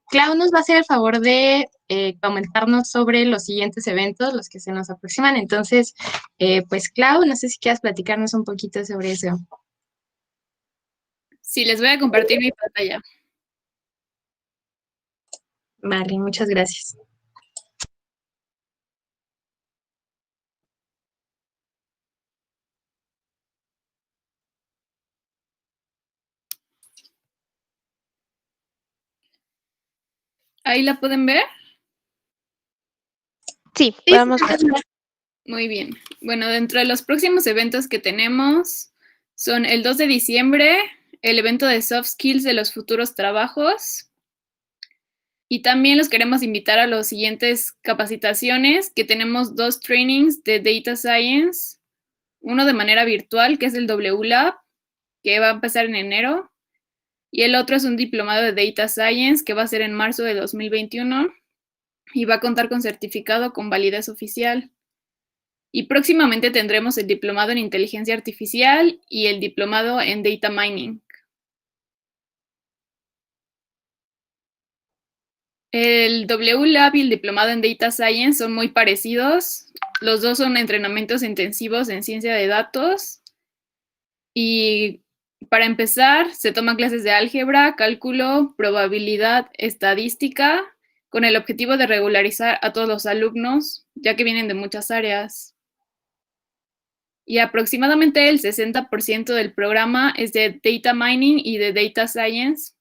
Clau nos va a hacer el favor de comentarnos sobre los siguientes eventos, los que se nos aproximan. Entonces, pues Clau, no sé si quieras platicarnos un poquito sobre eso. Sí, les voy a compartir mi pantalla. Vale, muchas gracias. ¿Ahí la pueden ver? Sí, podemos ver. Muy bien. Bueno, dentro de los próximos eventos que tenemos son el 2 de diciembre, el evento de Soft Skills de los futuros trabajos. Y también los queremos invitar a las siguientes capacitaciones, que tenemos 2 trainings de Data Science, uno de manera virtual, que es el WLab, que va a empezar en enero, y el otro es un diplomado de Data Science, que va a ser en marzo de 2021, y va a contar con certificado con validez oficial. Y próximamente tendremos el diplomado en inteligencia artificial y el diplomado en data mining. El WLab y el diplomado en data science son muy parecidos. Los dos son entrenamientos intensivos en ciencia de datos. Y para empezar, se toman clases de álgebra, cálculo, probabilidad, estadística, con el objetivo de regularizar a todos los alumnos, ya que vienen de muchas áreas. Y aproximadamente el 60% del programa es de data mining y de data science,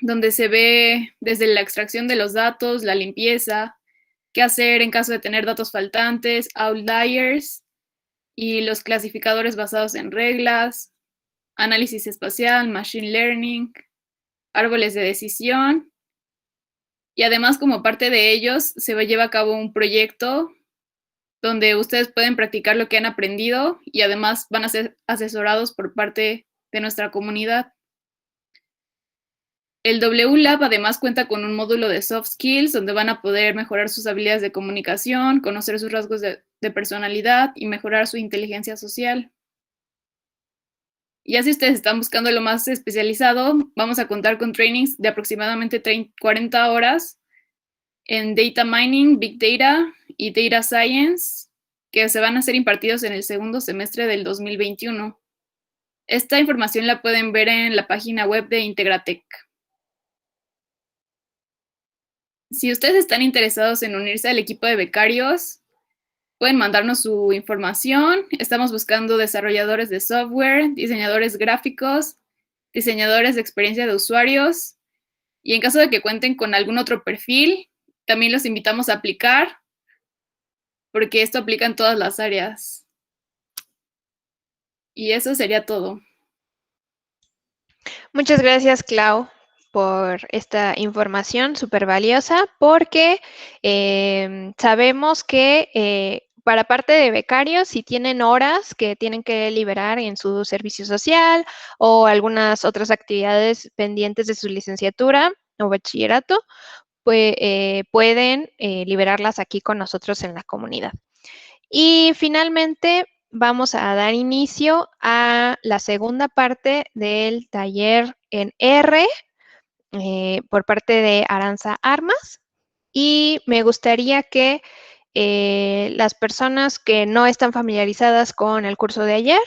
donde se ve desde la extracción de los datos, la limpieza, qué hacer en caso de tener datos faltantes, outliers y los clasificadores basados en reglas, análisis espacial, machine learning, árboles de decisión. Y además, como parte de ellos, se lleva a cabo un proyecto donde ustedes pueden practicar lo que han aprendido y además van a ser asesorados por parte de nuestra comunidad. El WLab además cuenta con un módulo de soft skills donde van a poder mejorar sus habilidades de comunicación, conocer sus rasgos de personalidad y mejorar su inteligencia social. Ya si ustedes están buscando lo más especializado, vamos a contar con trainings de aproximadamente 40 horas en Data Mining, Big Data y Data Science, que se van a ser impartidos en el segundo semestre del 2021. Esta información la pueden ver en la página web de Integratec. Si ustedes están interesados en unirse al equipo de becarios, pueden mandarnos su información. Estamos buscando desarrolladores de software, diseñadores gráficos, diseñadores de experiencia de usuarios. Y en caso de que cuenten con algún otro perfil, también los invitamos a aplicar, porque esto aplica en todas las áreas. Y eso sería todo. Muchas gracias, Clau, por esta información súper valiosa, porque sabemos que para parte de becarios, si tienen horas que tienen que liberar en su servicio social o algunas otras actividades pendientes de su licenciatura o bachillerato, pues, pueden liberarlas aquí con nosotros en la comunidad. Y finalmente vamos a dar inicio a la segunda parte del taller en R por parte de Aranza Armas. Y me gustaría que las personas que no están familiarizadas con el curso de ayer,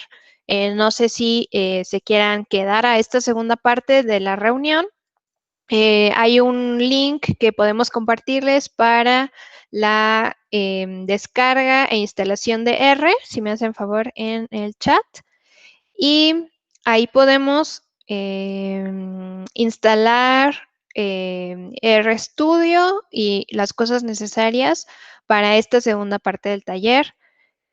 no sé si se quieran quedar a esta segunda parte de la reunión. Hay un link que podemos compartirles para la descarga e instalación de R, si me hacen favor en el chat. Y ahí podemos instalar RStudio y las cosas necesarias para esta segunda parte del taller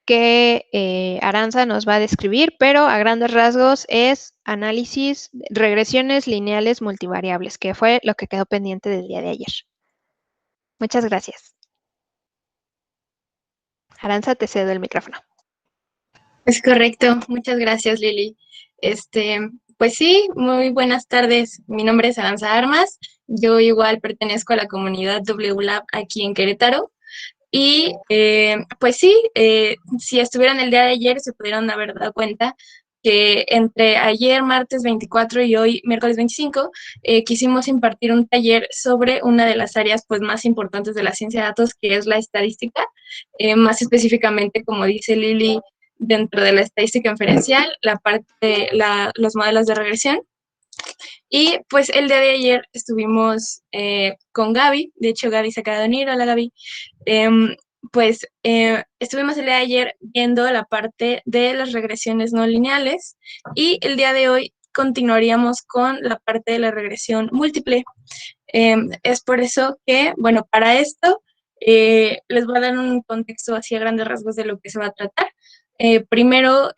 que Aranza nos va a describir, pero a grandes rasgos es análisis, regresiones lineales multivariables, que fue lo que quedó pendiente del día de ayer. Muchas gracias. Aranza, te cedo el micrófono. Es correcto, muchas gracias, Lili. Pues sí, muy buenas tardes. Mi nombre es Aranza Armas. Yo igual pertenezco a la comunidad WLab aquí en Querétaro. Y pues sí, si estuvieran el día de ayer se pudieron haber dado cuenta que entre ayer, martes 24 y hoy, miércoles 25, quisimos impartir un taller sobre una de las áreas pues, más importantes de la ciencia de datos, que es la estadística, más específicamente, como dice Lili, dentro de la estadística inferencial, la parte de los modelos de regresión. Y pues el día de ayer estuvimos con Gaby, de hecho Gaby se acaba de unir. Hola Gaby. Estuvimos el día de ayer viendo la parte de las regresiones no lineales y el día de hoy continuaríamos con la parte de la regresión múltiple. Es por eso que, bueno, para esto les voy a dar un contexto así a grandes rasgos de lo que se va a tratar. Primero,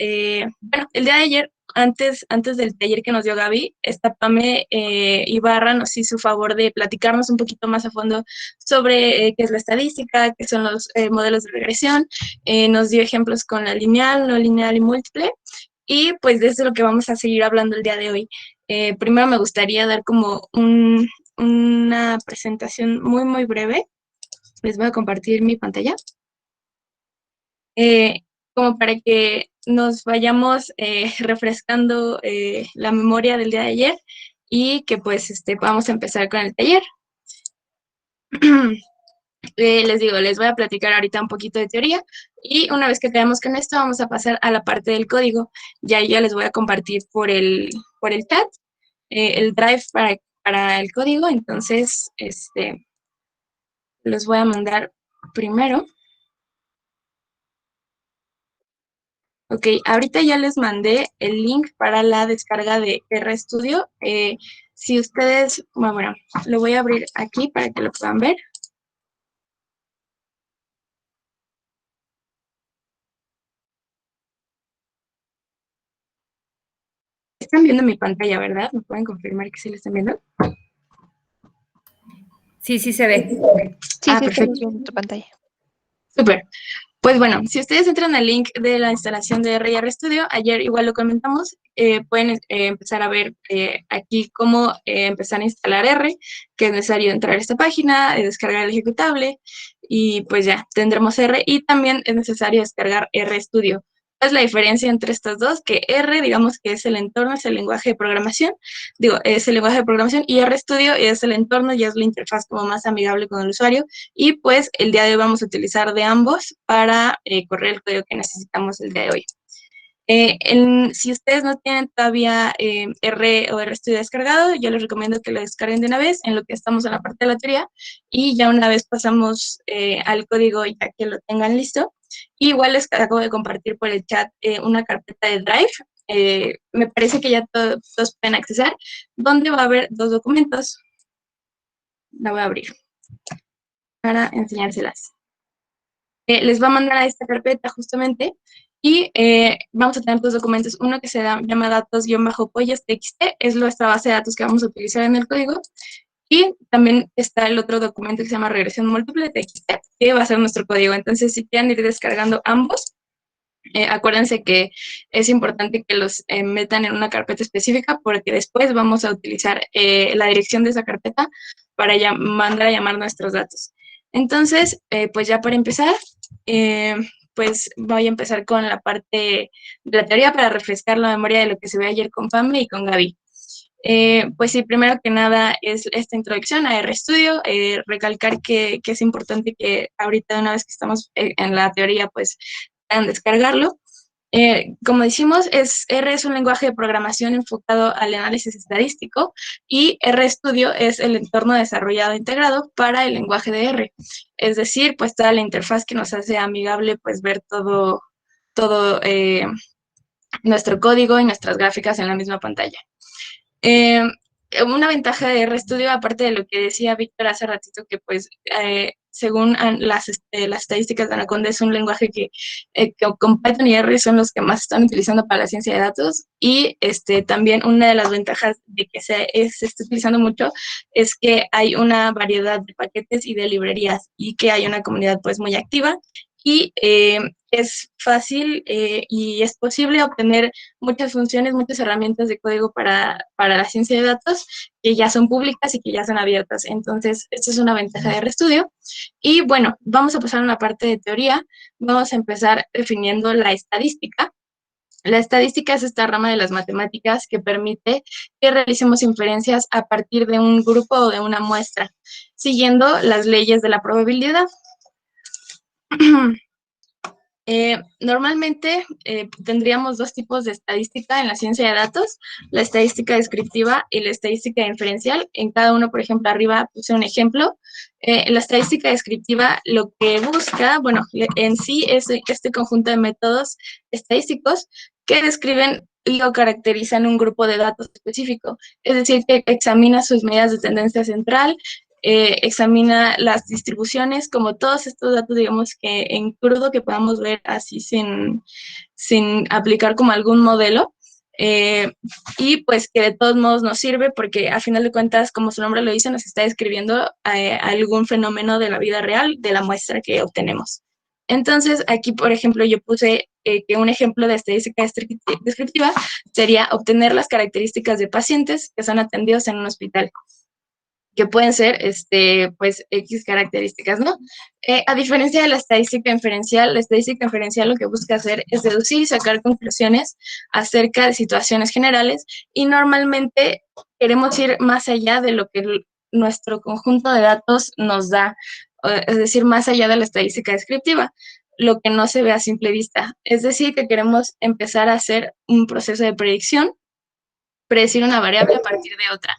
bueno, el día de ayer, antes del taller que nos dio Gaby, esta Pame Ibarra nos hizo favor de platicarnos un poquito más a fondo sobre qué es la estadística, qué son los modelos de regresión, nos dio ejemplos con la lineal, no lineal y múltiple, y pues de eso es lo que vamos a seguir hablando el día de hoy. Primero me gustaría dar como una presentación muy breve. Les voy a compartir mi pantalla. Como para que nos vayamos refrescando la memoria del día de ayer y que pues podamos empezar con el taller. Les digo, les voy a platicar ahorita un poquito de teoría y una vez que acabemos con esto vamos a pasar a la parte del código. Ya les voy a compartir por el chat el drive para el código, entonces los voy a mandar primero. Ok, ahorita ya les mandé el link para la descarga de RStudio. Si ustedes, bueno, lo voy a abrir aquí para que lo puedan ver. Están viendo mi pantalla, ¿verdad? ¿Me pueden confirmar que sí lo están viendo? Sí, sí se ve. Sí, sí, perfecto. estamos viendo tu pantalla. Súper. Pues bueno, si ustedes entran al link de la instalación de R y RStudio, ayer igual lo comentamos, pueden empezar a ver aquí cómo empezar a instalar R, que es necesario entrar a esta página, descargar el ejecutable, y pues ya, tendremos R, y también es necesario descargar RStudio. ¿Cuál es la diferencia entre estos dos? Que R, digamos que es el entorno, es el lenguaje de programación, es el lenguaje de programación, y RStudio es el entorno y es la interfaz como más amigable con el usuario, y pues el día de hoy vamos a utilizar de ambos para correr el código que necesitamos el día de hoy. Si ustedes no tienen todavía R o RStudio descargado, yo les recomiendo que lo descarguen de una vez en lo que estamos en la parte de la teoría, y ya una vez pasamos al código ya que lo tengan listo. Y igual les acabo de compartir por el chat una carpeta de Drive, me parece que ya todos pueden accesar, donde va a haber dos documentos. La voy a abrir para enseñárselas. Les va a mandar a esta carpeta justamente y vamos a tener dos documentos. Uno que se llama datos-pollas.txt, es nuestra base de datos que vamos a utilizar en el código. Y también está el otro documento que se llama regresión múltiple TXT, que va a ser nuestro código. Entonces, si quieren ir descargando ambos, acuérdense que es importante que los metan en una carpeta específica porque después vamos a utilizar la dirección de esa carpeta para mandar a llamar nuestros datos. Entonces, pues ya para empezar, pues voy a empezar con la parte de la teoría para refrescar la memoria de lo que se ve ayer con Pame y con Gaby. Pues sí, primero que nada es esta introducción a RStudio, recalcar que es importante que ahorita una vez que estamos en la teoría, pues puedan descargarlo. Como decimos, R es un lenguaje de programación enfocado al análisis estadístico y RStudio es el entorno desarrollado e integrado para el lenguaje de R. Es decir, pues toda la interfaz que nos hace amigable pues ver todo nuestro código y nuestras gráficas en la misma pantalla. Una ventaja de RStudio, aparte de lo que decía Víctor hace ratito, que pues según las estadísticas de Anaconda es un lenguaje que con Python y R son los que más están utilizando para la ciencia de datos, y también una de las ventajas de que se esté utilizando mucho es que hay una variedad de paquetes y de librerías y que hay una comunidad pues muy activa, y es fácil y es posible obtener muchas funciones, muchas herramientas de código para la ciencia de datos que ya son públicas y que ya son abiertas. Entonces, esta es una ventaja de RStudio. Y bueno, vamos a pasar a una parte de teoría. Vamos a empezar definiendo la estadística. La estadística es esta rama de las matemáticas que permite que realicemos inferencias a partir de un grupo o de una muestra, siguiendo las leyes de la probabilidad. Normalmente tendríamos dos tipos de estadística en la ciencia de datos, la estadística descriptiva y la estadística inferencial. En cada uno, por ejemplo, arriba puse un ejemplo. La estadística descriptiva lo que busca, bueno, en sí es este conjunto de métodos estadísticos que describen y o caracterizan un grupo de datos específico, es decir, que examina sus medidas de tendencia central, examina las distribuciones, como todos estos datos, digamos que en crudo, que podamos ver así sin aplicar como algún modelo, y pues que de todos modos nos sirve porque a final de cuentas, como su nombre lo dice, nos está describiendo algún fenómeno de la vida real de la muestra que obtenemos. Entonces, aquí, por ejemplo, yo puse que un ejemplo de estadística descriptiva sería obtener las características de pacientes que son atendidos en un hospital, que pueden ser, pues, X características, ¿no? A diferencia de la estadística inferencial lo que busca hacer es deducir y sacar conclusiones acerca de situaciones generales, y normalmente queremos ir más allá de lo que nuestro conjunto de datos nos da, es decir, más allá de la estadística descriptiva, lo que no se ve a simple vista. Es decir, que queremos empezar a hacer un proceso de predicción, predecir una variable a partir de otra.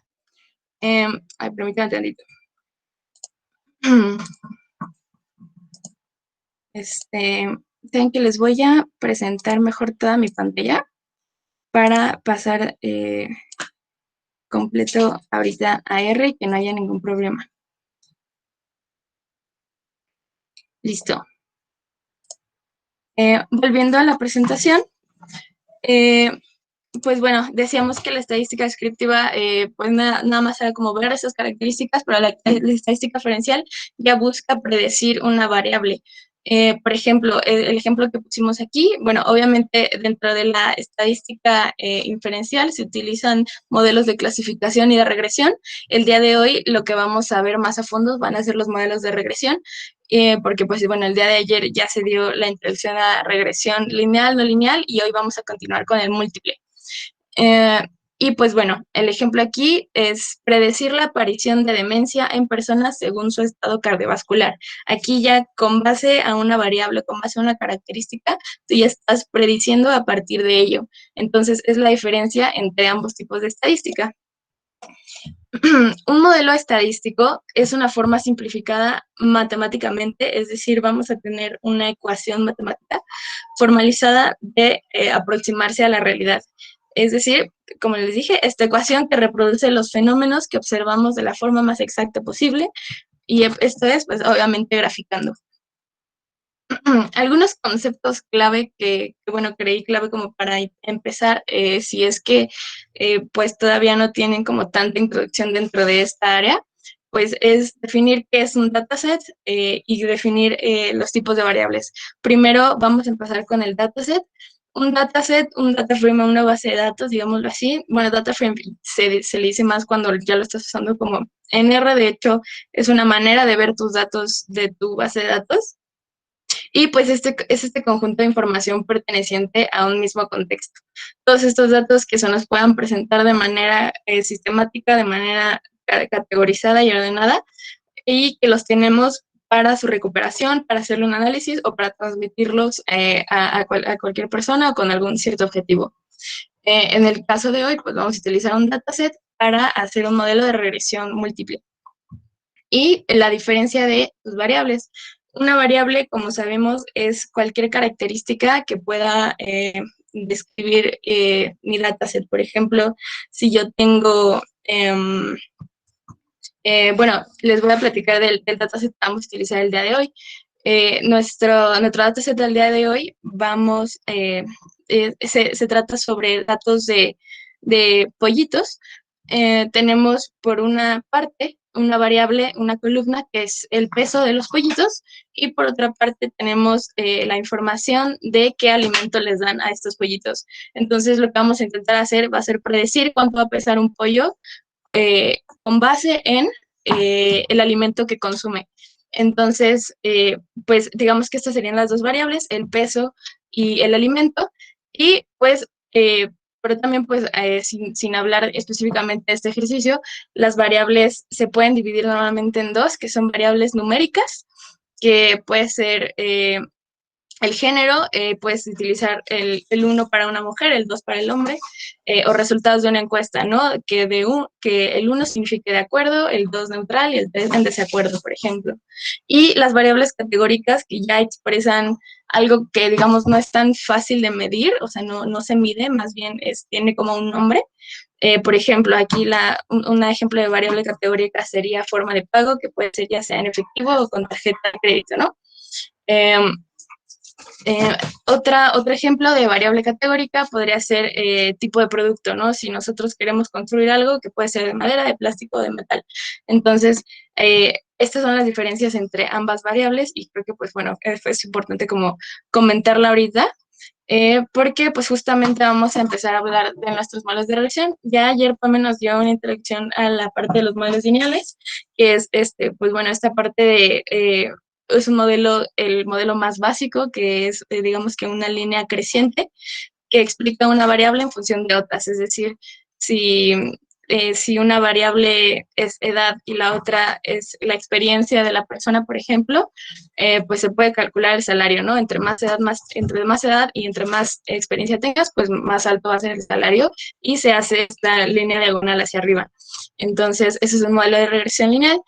Permítanme un tantito. Saben que les voy a presentar mejor toda mi pantalla para pasar completo ahorita a R y que no haya ningún problema. Listo. Volviendo a la presentación, pues bueno, decíamos que la estadística descriptiva, pues nada más era como ver esas características, pero la estadística diferencial ya busca predecir una variable. Por ejemplo, el ejemplo que pusimos aquí, bueno, obviamente dentro de la estadística inferencial se utilizan modelos de clasificación y de regresión. El día de hoy lo que vamos a ver más a fondo van a ser los modelos de regresión, porque pues bueno, el día de ayer ya se dio la introducción a regresión lineal, no lineal, y hoy vamos a continuar con el múltiple. Y pues bueno, el ejemplo aquí es predecir la aparición de demencia en personas según su estado cardiovascular. Aquí ya con base a una variable, con base a una característica, tú ya estás prediciendo a partir de ello. Entonces es la diferencia entre ambos tipos de estadística. Un modelo estadístico es una forma simplificada matemáticamente, es decir, vamos a tener una ecuación matemática formalizada de aproximarse a la realidad. Es decir, como les dije, esta ecuación que reproduce los fenómenos que observamos de la forma más exacta posible, y esto es, pues, obviamente graficando. Algunos conceptos clave que, bueno, creí clave como para empezar, si es que pues todavía no tienen como tanta introducción dentro de esta área, pues es definir qué es un dataset y definir los tipos de variables. Primero vamos a empezar con el dataset. Un dataset, un data frame, una base de datos, digámoslo así. Bueno, data frame se le dice más cuando ya lo estás usando como en R. De hecho, es una manera de ver tus datos de tu base de datos. Y pues es este conjunto de información perteneciente a un mismo contexto. Todos estos datos que se nos puedan presentar de manera sistemática, de manera categorizada y ordenada, y que los tenemos para su recuperación, para hacerle un análisis o para transmitirlos a cualquier persona o con algún cierto objetivo. En el caso de hoy, pues vamos a utilizar un dataset para hacer un modelo de regresión múltiple. Y la diferencia de sus variables. Una variable, como sabemos, es cualquier característica que pueda describir mi dataset. Por ejemplo, si yo tengo, bueno, les voy a platicar del dataset que vamos a utilizar el día de hoy. Nuestro dataset del día de hoy se trata sobre datos de pollitos. Tenemos por una parte una variable, una columna que es el peso de los pollitos, y por otra parte tenemos la información de qué alimento les dan a estos pollitos. Entonces lo que vamos a intentar hacer va a ser predecir cuánto va a pesar un pollo con base en el alimento que consume. Entonces, pues digamos que estas serían las dos variables, el peso y el alimento. Y pues, pero también pues sin hablar específicamente de este ejercicio, las variables se pueden dividir normalmente en dos, que son variables numéricas, que puede ser el género, puedes utilizar el 1 para una mujer, el 2 para el hombre, o resultados de una encuesta, ¿no? Que el 1 signifique de acuerdo, el 2 neutral y el 3 en desacuerdo, por ejemplo. Y las variables categóricas que ya expresan algo que, digamos, no es tan fácil de medir, o sea, no se mide, más bien tiene como un nombre. Por ejemplo, aquí un ejemplo de variable categórica sería forma de pago, que puede ser ya sea en efectivo o con tarjeta de crédito, ¿no? Otro ejemplo de variable categórica podría ser tipo de producto, ¿no? Si nosotros queremos construir algo que puede ser de madera, de plástico o de metal. Entonces, estas son las diferencias entre ambas variables y creo que, pues bueno, es importante como comentarla ahorita. Porque pues justamente vamos a empezar a hablar de nuestros modelos de regresión. Ya ayer Pame nos dio una introducción a la parte de los modelos lineales, que es pues bueno, esta parte de es un modelo, el modelo más básico, que es digamos que una línea creciente que explica una variable en función de otras, es decir, si, si una variable es edad y la otra es la experiencia de la persona, por ejemplo, pues se puede calcular el salario, ¿no? Entre más edad y entre más experiencia tengas, pues más alto va a ser el salario y se hace esta línea diagonal hacia arriba. Entonces, ese es un modelo de regresión lineal.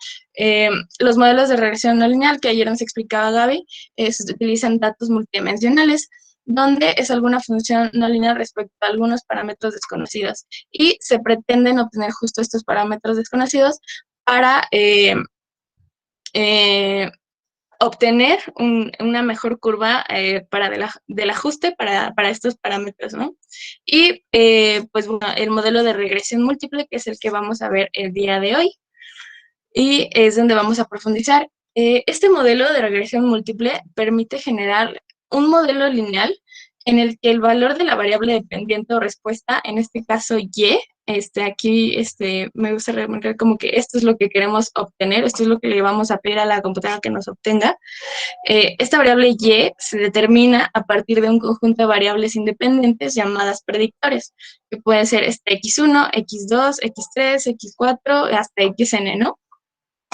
Los modelos de regresión no lineal que ayer nos explicaba Gaby, se utilizan datos multidimensionales, donde es alguna función no lineal respecto a algunos parámetros desconocidos. Y se pretenden obtener justo estos parámetros desconocidos para obtener una mejor curva del ajuste para estos parámetros, ¿no? Y pues bueno, el modelo de regresión múltiple, que es el que vamos a ver el día de hoy, y es donde vamos a profundizar. Este modelo de regresión múltiple permite generar un modelo lineal en el que el valor de la variable dependiente o respuesta, en este caso y, aquí me gusta remarcar como que esto es lo que queremos obtener, esto es lo que le vamos a pedir a la computadora que nos obtenga. Esta variable y se determina a partir de un conjunto de variables independientes llamadas predictores, que pueden ser x1, x2, x3, x4, hasta xn, ¿no?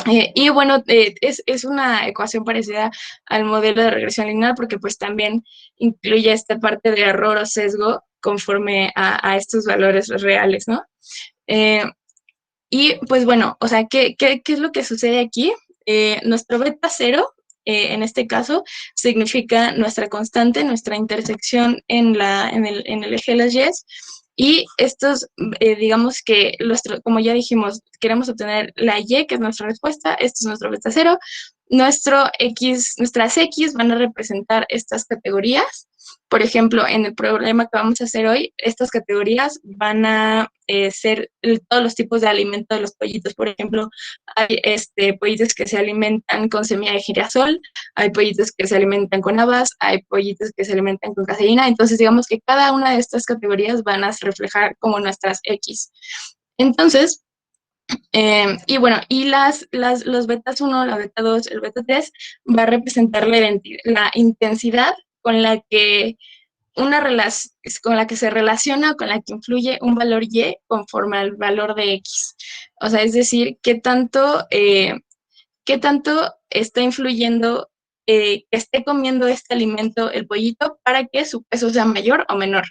Y bueno, es una ecuación parecida al modelo de regresión lineal porque pues también incluye esta parte de error o sesgo conforme a estos valores reales, ¿no? Y pues bueno, o sea, ¿qué es lo que sucede aquí? Nuestro beta cero, en este caso, significa nuestra constante, nuestra intersección en el eje de las Y's. Y estos, digamos que, como ya dijimos, queremos obtener la Y, que es nuestra respuesta, esto es nuestro beta cero. Nuestras X van a representar estas categorías. Por ejemplo, en el problema que vamos a hacer hoy, estas categorías van a ser todos los tipos de alimento de los pollitos. Por ejemplo, hay pollitos que se alimentan con semilla de girasol, hay pollitos que se alimentan con habas, hay pollitos que se alimentan con caseína. Entonces, digamos que cada una de estas categorías van a reflejar como nuestras X. Entonces, y bueno, y los betas 1, la beta 2, el beta 3 va a representar la intensidad con la que se relaciona o con la que influye un valor Y conforme al valor de X. O sea, es decir, qué tanto está influyendo que esté comiendo este alimento el pollito para que su peso sea mayor o menor.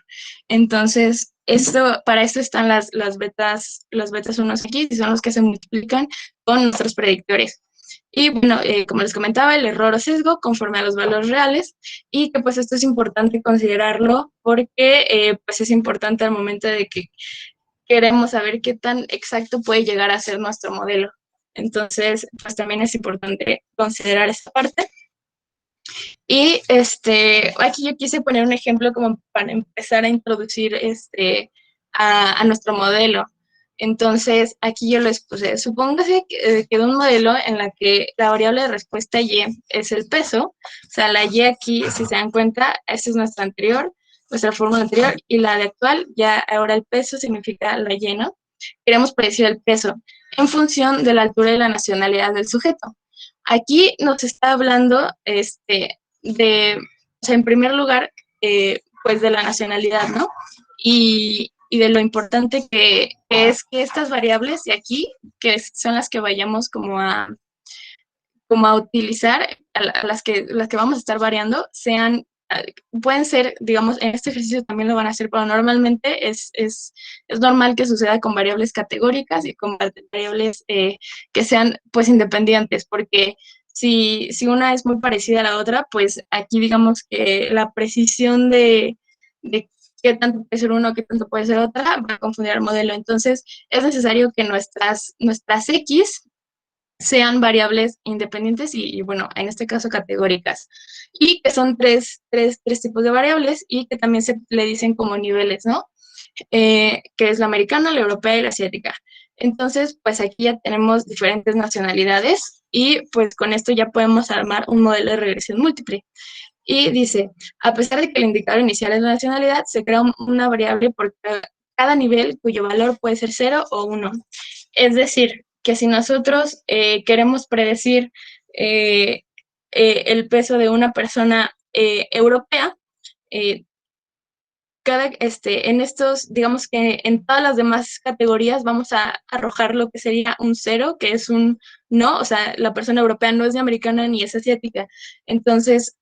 Entonces, para esto están los betas 1 aquí, y son los que se multiplican con nuestros predictores. Y bueno, como les comentaba, el error o sesgo conforme a los valores reales, y que pues esto es importante considerarlo porque pues es importante al momento de que queremos saber qué tan exacto puede llegar a ser nuestro modelo. Entonces, pues también es importante considerar esta parte. Y aquí yo quise poner un ejemplo como para empezar a introducir a nuestro modelo. Entonces, aquí yo les puse, supóngase que de un modelo en la que la variable de respuesta Y es el peso, o sea, la Y aquí, si se dan cuenta, esta es nuestra fórmula anterior, y la de actual, ya ahora el peso significa la Y, ¿no? Queremos predecir el peso en función de la altura y la nacionalidad del sujeto. Aquí nos está hablando o sea, en primer lugar, pues de la nacionalidad, ¿no? Y de lo importante que es que estas variables de aquí, que son las que vayamos como a utilizar, a las que vamos a estar variando, pueden ser, digamos, en este ejercicio también lo van a hacer, pero normalmente es normal que suceda con variables categóricas y con variables que sean, pues, independientes, porque si una es muy parecida a la otra, pues aquí digamos que la precisión de qué tanto puede ser uno, qué tanto puede ser otra, va a confundir el modelo. Entonces, es necesario que nuestras X sean variables independientes y, bueno, en este caso categóricas, y que son tres tipos de variables y que también se le dicen como niveles, ¿no? Que es la americana, la europea y la asiática. Entonces, pues aquí ya tenemos diferentes nacionalidades y pues con esto ya podemos armar un modelo de regresión múltiple. Y dice, a pesar de que el indicador inicial es la nacionalidad, se crea una variable por cada nivel cuyo valor puede ser 0 o 1. Es decir, que si nosotros queremos predecir el peso de una persona europea, en estos, digamos que en todas las demás categorías vamos a arrojar lo que sería un 0, que es un no, o sea, la persona europea no es ni americana ni es asiática. Entonces,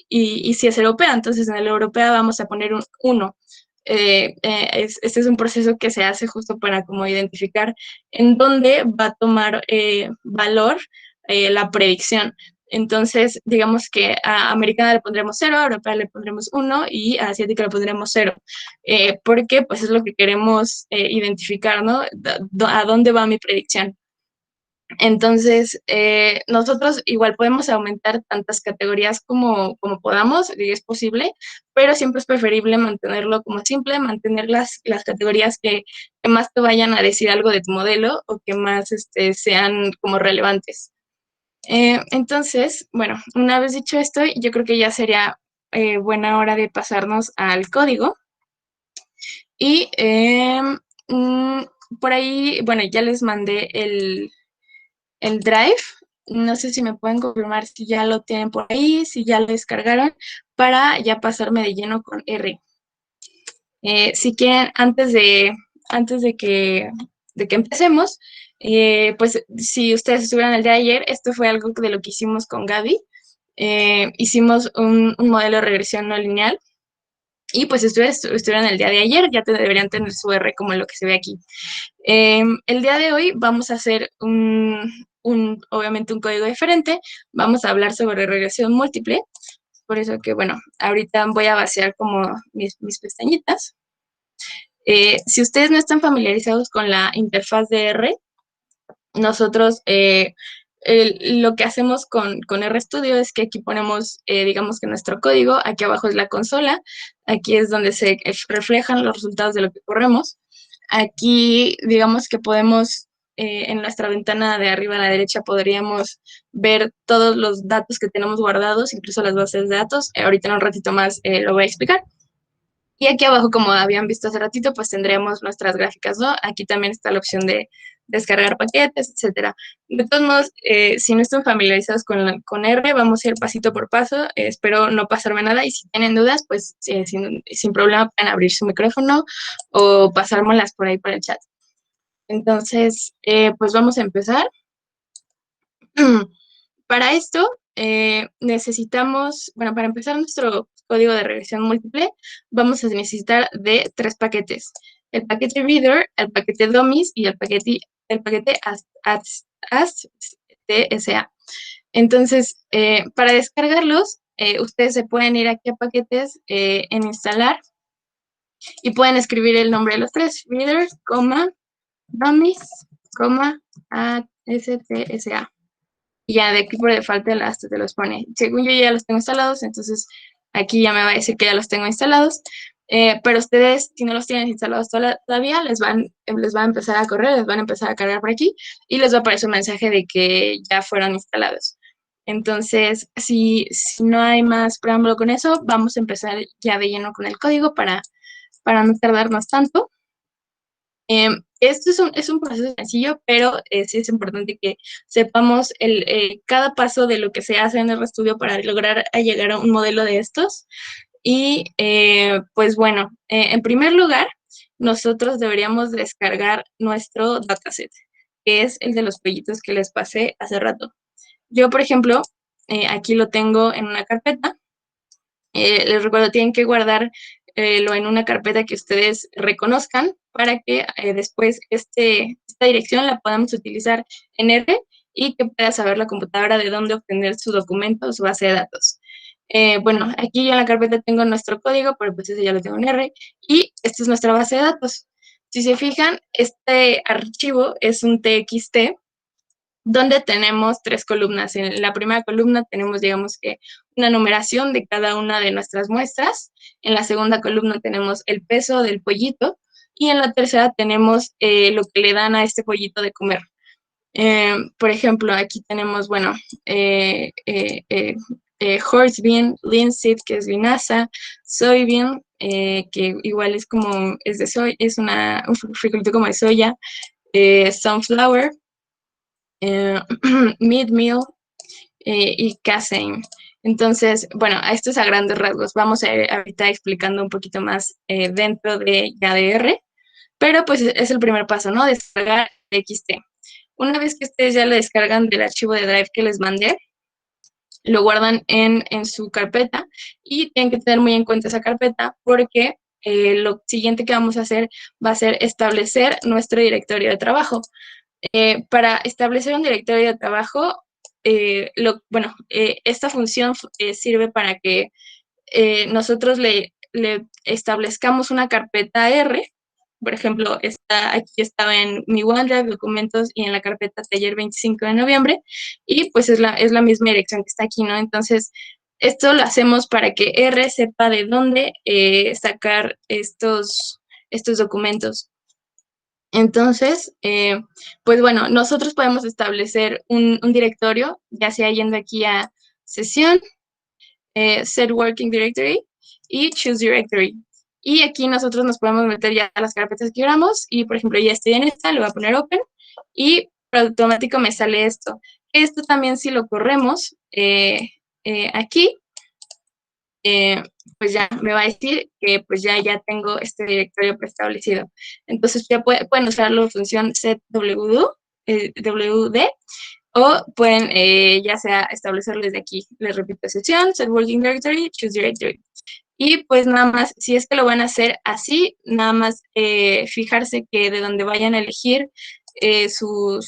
y si es europea, entonces en la europea vamos a poner un 1. Este es un proceso que se hace justo para como identificar en dónde va a tomar valor la predicción. Entonces, digamos que a americana le pondremos 0, a europea le pondremos 1 y a asiática le pondremos 0. Porque pues es lo que queremos identificar, ¿no? ¿A dónde va mi predicción? Entonces, nosotros igual podemos aumentar tantas categorías como podamos, y es posible, pero siempre es preferible mantenerlo como simple, mantener las categorías que más te vayan a decir algo de tu modelo o que más sean como relevantes. Entonces, bueno, una vez dicho esto, yo creo que ya sería buena hora de pasarnos al código. Y por ahí, bueno, ya les mandé el Drive. No sé si me pueden confirmar si ya lo tienen por ahí, si ya lo descargaron, para ya pasarme de lleno con R. Si quieren, antes de que empecemos, pues si ustedes estuvieron el día de ayer, esto fue algo de lo que hicimos con Gaby. Hicimos un modelo de regresión no lineal y pues estuvieron el día de ayer, ya deberían tener su R como lo que se ve aquí. El día de hoy vamos a hacer obviamente un código diferente. Vamos a hablar sobre regresión múltiple. Por eso que, bueno, ahorita voy a vaciar como mis pestañitas. Si ustedes no están familiarizados con la interfaz de R, nosotros lo que hacemos con RStudio es que aquí ponemos, digamos que nuestro código, aquí abajo es la consola, aquí es donde se reflejan los resultados de lo que corremos. Aquí, digamos que podemos, en nuestra ventana de arriba a la derecha, podríamos ver todos los datos que tenemos guardados, incluso las bases de datos. Ahorita en un ratito más lo voy a explicar. Y aquí abajo, como habían visto hace ratito, pues tendremos nuestras gráficas, ¿no? Aquí también está la opción de descargar paquetes, etcétera. De todos modos, si no están familiarizados con R, vamos a ir pasito por paso. Espero no pasarme nada y si tienen dudas, pues sin problema pueden abrir su micrófono o pasármelas por ahí por el chat. Entonces, pues vamos a empezar. Para esto, necesitamos, bueno, para empezar nuestro código de regresión múltiple, vamos a necesitar de 3 paquetes. El paquete reader, el paquete dummies y el paquete AST.TSA. Entonces, para descargarlos, ustedes se pueden ir aquí a paquetes en instalar y pueden escribir el nombre de los 3, reader, dummies, ASTSA. Y ya de aquí por default te los pone. Según yo ya los tengo instalados, entonces aquí ya me va a decir que ya los tengo instalados. Pero ustedes, si no los tienen instalados todavía, les va a empezar a correr, les van a empezar a cargar por aquí y les va a aparecer un mensaje de que ya fueron instalados. Entonces, si no hay más preámbulo con eso, vamos a empezar ya de lleno con el código para no tardarnos tanto. Esto es un proceso sencillo, pero sí es importante que sepamos cada paso de lo que se hace en RStudio para lograr llegar a un modelo de estos. Y pues bueno, en primer lugar, nosotros deberíamos descargar nuestro dataset, que es el de los pollitos que les pasé hace rato. Yo, por ejemplo, aquí lo tengo en una carpeta. Les recuerdo, tienen que guardarlo en una carpeta que ustedes reconozcan para que después esta dirección la podamos utilizar en R y que pueda saber la computadora de dónde obtener su documento o su base de datos. Bueno, aquí yo en la carpeta tengo nuestro código, pero pues ese ya lo tengo en R, y esta es nuestra base de datos. Si se fijan, este archivo es un TXT, donde tenemos 3 columnas. En la primera columna tenemos, digamos que, una numeración de cada una de nuestras muestras. En la segunda columna tenemos el peso del pollito. Y en la tercera tenemos lo que le dan a este pollito de comer. Por ejemplo, aquí tenemos, bueno, horse bean, linseed, que es linaza, soybean, que igual es como, es de soy, es un frijolito como de soya, sunflower, mid meal y casein. Entonces, bueno, a estos a grandes rasgos. Vamos a ir ahorita explicando un poquito más dentro de ya de R, pero pues es el primer paso, ¿no? Descargar XT. Una vez que ustedes ya lo descargan del archivo de Drive que les mandé, lo guardan en su carpeta y tienen que tener muy en cuenta esa carpeta porque lo siguiente que vamos a hacer va a ser establecer nuestro directorio de trabajo. Para establecer un directorio de trabajo, esta función sirve para que nosotros le establezcamos una carpeta R. Por ejemplo, aquí estaba en mi OneDrive, documentos, y en la carpeta taller 25 de noviembre, y pues es la misma dirección que está aquí, ¿no? Entonces, esto lo hacemos para que R sepa de dónde sacar estos documentos. Entonces, pues bueno, nosotros podemos establecer un directorio, ya sea yendo aquí a sesión, set working directory y choose directory. Y aquí nosotros nos podemos meter ya a las carpetas que queramos y, por ejemplo, ya estoy en esta, le voy a poner open y automático me sale esto. Esto también si lo corremos aquí, pues ya me va a decir que pues ya tengo este directorio preestablecido. Entonces ya pueden usar la función setwd o pueden ya sea establecerlo desde aquí. Les repito, sesión, set working directory, choose directory. Y pues nada más, si es que lo van a hacer así, nada más fijarse que de donde vayan a elegir su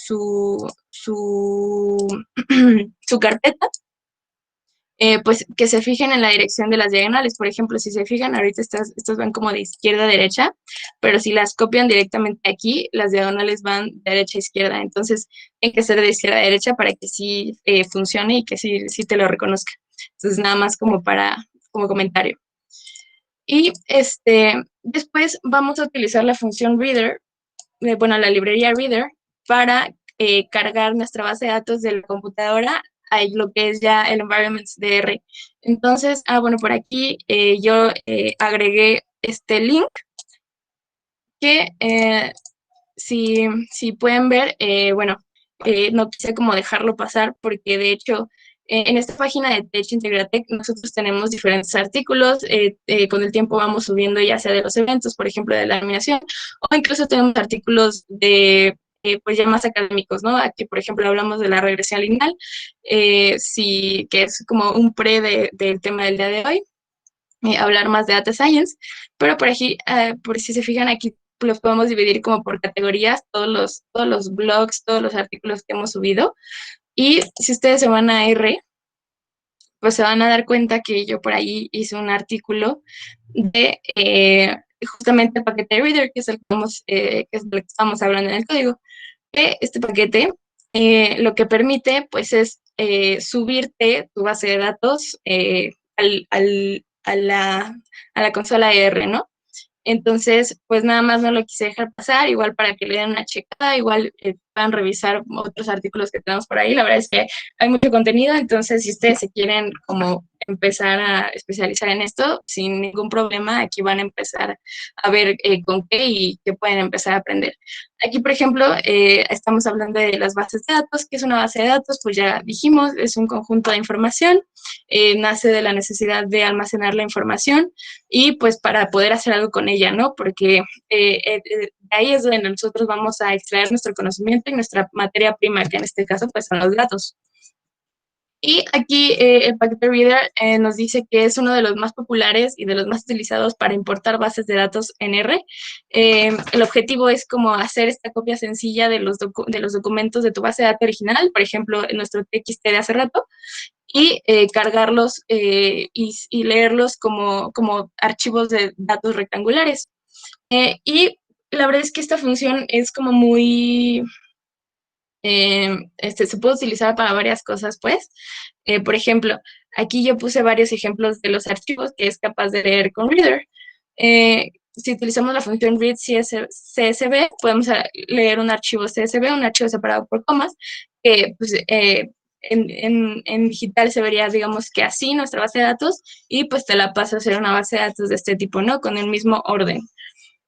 carpeta, pues que se fijen en la dirección de las diagonales. Por ejemplo, si se fijan, ahorita estas van como de izquierda a derecha, pero si las copian directamente aquí, las diagonales van de derecha a izquierda. Entonces, tiene que ser de izquierda a derecha para que sí funcione y que sí te lo reconozca. Entonces, nada más como comentario. Y después vamos a utilizar la función reader, la librería reader, para cargar nuestra base de datos de la computadora a lo que es ya el environment de R. Entonces, bueno, por aquí yo agregué este link que si pueden ver, no quise como dejarlo pasar porque de hecho en esta página de Tech Integratec nosotros tenemos diferentes artículos, con el tiempo vamos subiendo ya sea de los eventos, por ejemplo, de la laminación, o incluso tenemos artículos de pues ya más académicos, ¿no? Aquí, por ejemplo, hablamos de la regresión lineal, que es como un del tema del día de hoy, hablar más de Data Science, pero por aquí, por si se fijan aquí, los podemos dividir como por categorías, todos los blogs, todos los artículos que hemos subido, y si ustedes se van a R, pues se van a dar cuenta que yo por ahí hice un artículo de justamente el paquete Reader, que es el que es del que estamos hablando en el código. Este paquete lo que permite pues es subirte tu base de datos a la consola R, ¿no? Entonces, pues nada más no lo quise dejar pasar, igual para que le den una checada, igual puedan revisar otros artículos que tenemos por ahí. La verdad es que hay mucho contenido, entonces si ustedes se quieren como empezar a especializar en esto sin ningún problema. Aquí van a empezar a ver con qué y qué pueden empezar a aprender. Aquí, por ejemplo, estamos hablando de las bases de datos. ¿Qué es una base de datos? Pues ya dijimos, es un conjunto de información, nace de la necesidad de almacenar la información y pues para poder hacer algo con ella, ¿no? Porque de ahí es donde nosotros vamos a extraer nuestro conocimiento y nuestra materia prima, que en este caso pues son los datos. Y aquí el paquete Reader nos dice que es uno de los más populares y de los más utilizados para importar bases de datos en R. El objetivo es como hacer esta copia sencilla de los documentos de tu base de datos original, por ejemplo, en nuestro TXT de hace rato, y cargarlos y leerlos como archivos de datos rectangulares. Y la verdad es que esta función es como muy... se puede utilizar para varias cosas, pues. Por ejemplo, aquí yo puse varios ejemplos de los archivos que es capaz de leer con Reader. Si utilizamos la función read CSV, podemos leer un archivo CSV, un archivo separado por comas, que pues, en digital se vería, digamos que así, nuestra base de datos, y pues te la pasa a hacer una base de datos de este tipo, ¿no? Con el mismo orden.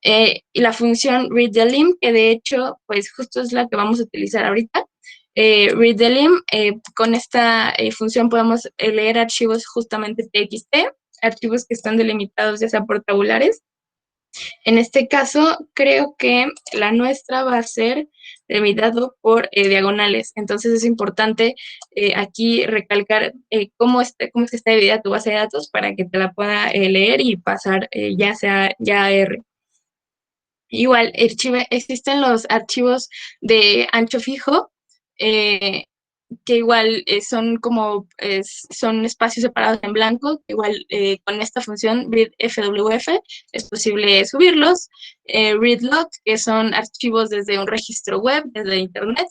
Y la función readTheLim, que de hecho, pues justo es la que vamos a utilizar ahorita. readTheLim, con esta función podemos leer archivos justamente TXT, archivos que están delimitados ya sea por tabulares. En este caso, creo que la nuestra va a ser delimitado por diagonales. Entonces es importante aquí recalcar cómo es que está dividida tu base de datos para que te la pueda leer y pasar ya sea ya a R. Igual, existen los archivos de ancho fijo, que igual son como, son espacios separados en blanco, igual con esta función readFWF es posible subirlos, readlog, que son archivos desde un registro web, desde internet,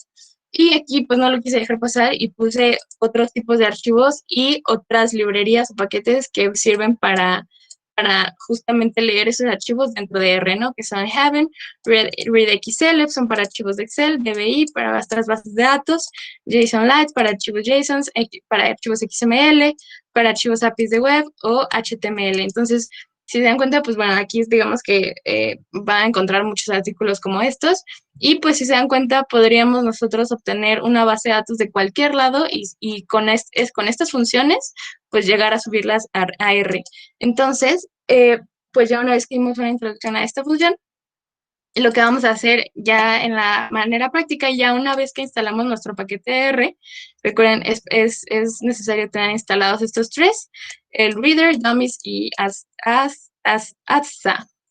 y aquí pues no lo quise dejar pasar y puse otros tipos de archivos y otras librerías o paquetes que sirven para justamente leer esos archivos dentro de R, ¿no? Que son Haven, readXL, son para archivos de Excel, DBI para nuestras bases de datos, JSONLite para archivos JSON, para archivos XML, para archivos APIs de web o HTML. Entonces, si se dan cuenta, pues bueno, aquí digamos que van a encontrar muchos artículos como estos y pues si se dan cuenta, podríamos nosotros obtener una base de datos de cualquier lado y con estas funciones, pues llegar a subirlas a R. Entonces, pues ya una vez que dimos una introducción a esta función, lo que vamos a hacer ya en la manera práctica, ya una vez que instalamos nuestro paquete de R, recuerden, es necesario tener instalados estos tres, el Reader, Dummies y ASA.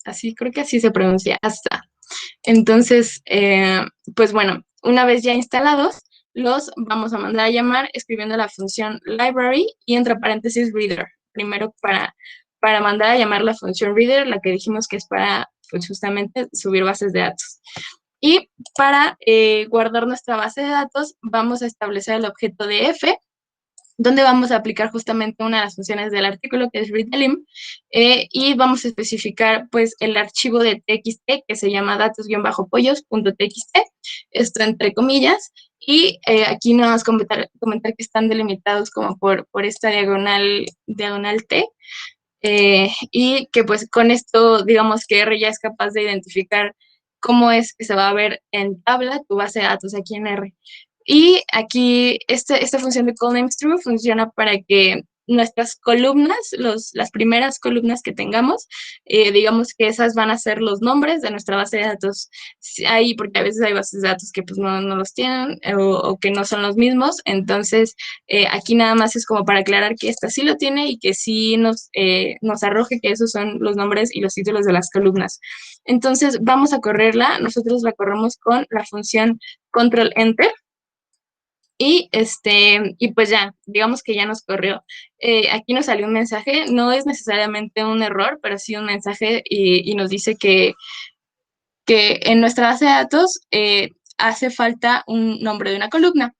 Así, creo que así se pronuncia, ASA. Entonces, pues bueno, una vez ya instalados, los vamos a mandar a llamar escribiendo la función library y entre paréntesis reader. Primero para mandar a llamar la función reader, la que dijimos que es para pues justamente subir bases de datos. Y para guardar nuestra base de datos, vamos a establecer el objeto de F, donde vamos a aplicar justamente una de las funciones del artículo, que es readTheLim, y vamos a especificar, pues, el archivo de TXT, que se llama datos-pollos.txt, esto entre comillas, y aquí no vamos a comentar que están delimitados como por esta diagonal T, y que pues con esto, digamos que R ya es capaz de identificar cómo es que se va a ver en tabla tu base de datos aquí en R. Y aquí esta función de callNamesTrue funciona para que nuestras columnas, las primeras columnas que tengamos, digamos que esas van a ser los nombres de nuestra base de datos. Ahí, porque a veces hay bases de datos que pues no los tienen o que no son los mismos. Entonces, aquí nada más es como para aclarar que esta sí lo tiene y que sí nos arroje que esos son los nombres y los títulos de las columnas. Entonces, vamos a correrla. Nosotros la corremos con la función control-enter. Y pues ya, digamos que ya nos corrió. Aquí nos salió un mensaje, no es necesariamente un error, pero sí un mensaje y nos dice que en nuestra base de datos hace falta un nombre de una columna.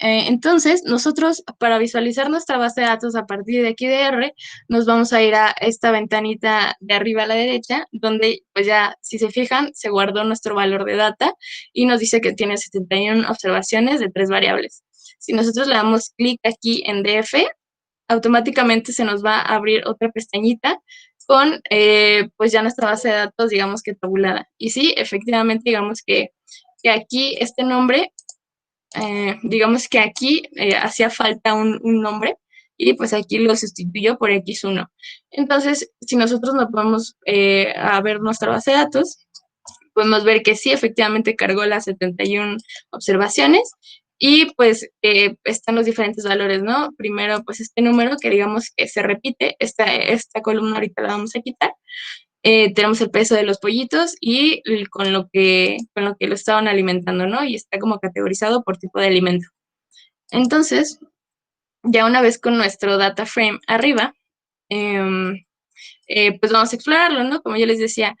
Entonces, nosotros para visualizar nuestra base de datos a partir de aquí de R, nos vamos a ir a esta ventanita de arriba a la derecha, donde pues ya, si se fijan, se guardó nuestro valor de data y nos dice que tiene 71 observaciones de 3 variables. Si nosotros le damos clic aquí en DF, automáticamente se nos va a abrir otra pestañita con pues ya nuestra base de datos, digamos que tabulada. Y sí, efectivamente, digamos que aquí este nombre, digamos que aquí hacía falta un nombre y pues aquí lo sustituyó por X1. Entonces, si nosotros nos podemos a ver nuestra base de datos, podemos ver que sí, efectivamente cargó las 71 observaciones y pues están los diferentes valores, ¿no? Primero, pues este número que digamos que se repite, esta columna ahorita la vamos a quitar. Tenemos el peso de los pollitos y con lo que lo estaban alimentando, ¿no? Y está como categorizado por tipo de alimento. Entonces, ya una vez con nuestro data frame arriba, pues vamos a explorarlo, ¿no? Como yo les decía,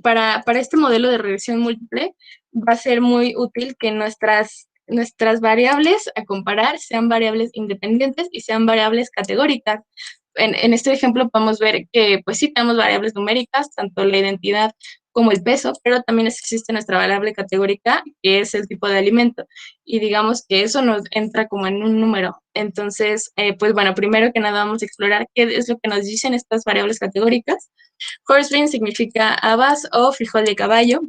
para este modelo de regresión múltiple va a ser muy útil que nuestras variables a comparar sean variables independientes y sean variables categóricas. En este ejemplo podemos ver que pues sí tenemos variables numéricas, tanto la identidad como el peso, pero también existe nuestra variable categórica, que es el tipo de alimento. Y digamos que eso nos entra como en un número. Entonces, pues bueno, primero que nada vamos a explorar qué es lo que nos dicen estas variables categóricas. Horse bean significa habas o frijol de caballo.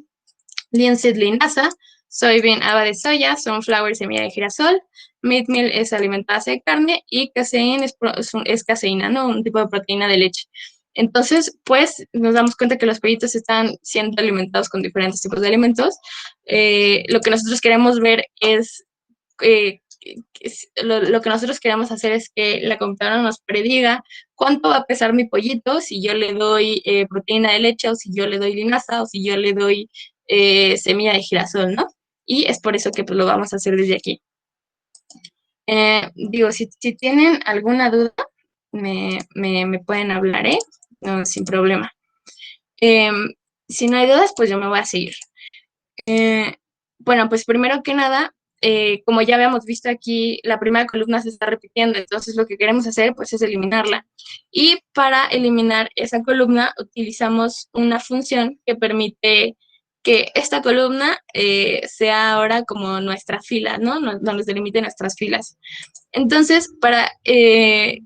Linseed, linaza. Soybean, haba de soya. Sunflower, semilla de girasol. Meat meal es alimentada de carne. Y casein es caseína, ¿no? Un tipo de proteína de leche. Entonces, pues, nos damos cuenta que los pollitos están siendo alimentados con diferentes tipos de alimentos. Lo que nosotros queremos ver es lo que nosotros queremos hacer es que la computadora nos prediga cuánto va a pesar mi pollito si yo le doy proteína de leche o si yo le doy linaza o si yo le doy semilla de girasol, ¿no? Y es por eso que pues, lo vamos a hacer desde aquí. Digo, si tienen alguna duda, me pueden hablar, ¿eh? No, sin problema. Si no hay dudas, pues yo me voy a seguir. Bueno, pues primero que nada, como ya habíamos visto aquí, la primera columna se está repitiendo, entonces lo que queremos hacer pues es eliminarla. Y para eliminar esa columna utilizamos una función que permite que esta columna sea ahora como nuestra fila, ¿no? Nos delimite nuestras filas. Entonces,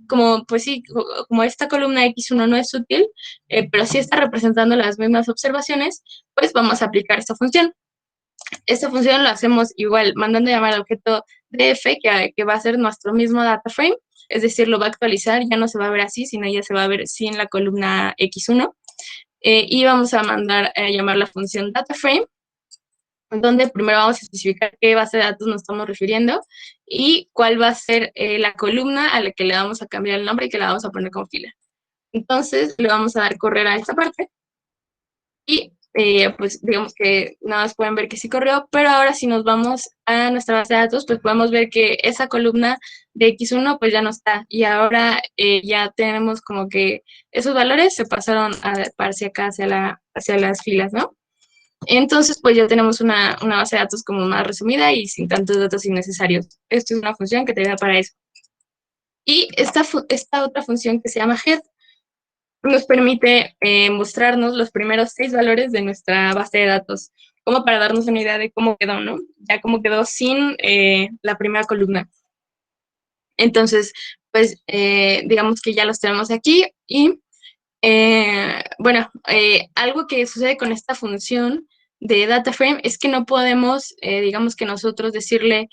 como pues sí, como esta columna X1 no es útil, pero sí está representando las mismas observaciones, pues vamos a aplicar esta función. Esta función lo hacemos igual, mandando llamar al objeto df, que va a ser nuestro mismo data frame, es decir, lo va a actualizar, ya no se va a ver así, sino ya se va a ver sin la columna X1. Y vamos a mandar a llamar la función dataframe, donde primero vamos a especificar qué base de datos nos estamos refiriendo y cuál va a ser la columna a la que le vamos a cambiar el nombre y que la vamos a poner como fila. Entonces, le vamos a dar correr a esta parte y pues digamos que nada más pueden ver que sí corrió, pero ahora si nos vamos a nuestra base de datos, pues podemos ver que esa columna de X1 pues ya no está y ahora ya tenemos como que esos valores se pasaron hacia acá, hacia las filas, ¿no? Entonces pues ya tenemos una base de datos como más resumida y sin tantos datos innecesarios. Esto es una función que te da para eso. Y esta otra función que se llama head nos permite mostrarnos los primeros 6 valores de nuestra base de datos, como para darnos una idea de cómo quedó, ¿no? Ya cómo quedó sin la primera columna. Entonces, pues, digamos que ya los tenemos aquí y, bueno, algo que sucede con esta función de DataFrame es que no podemos, digamos que nosotros decirle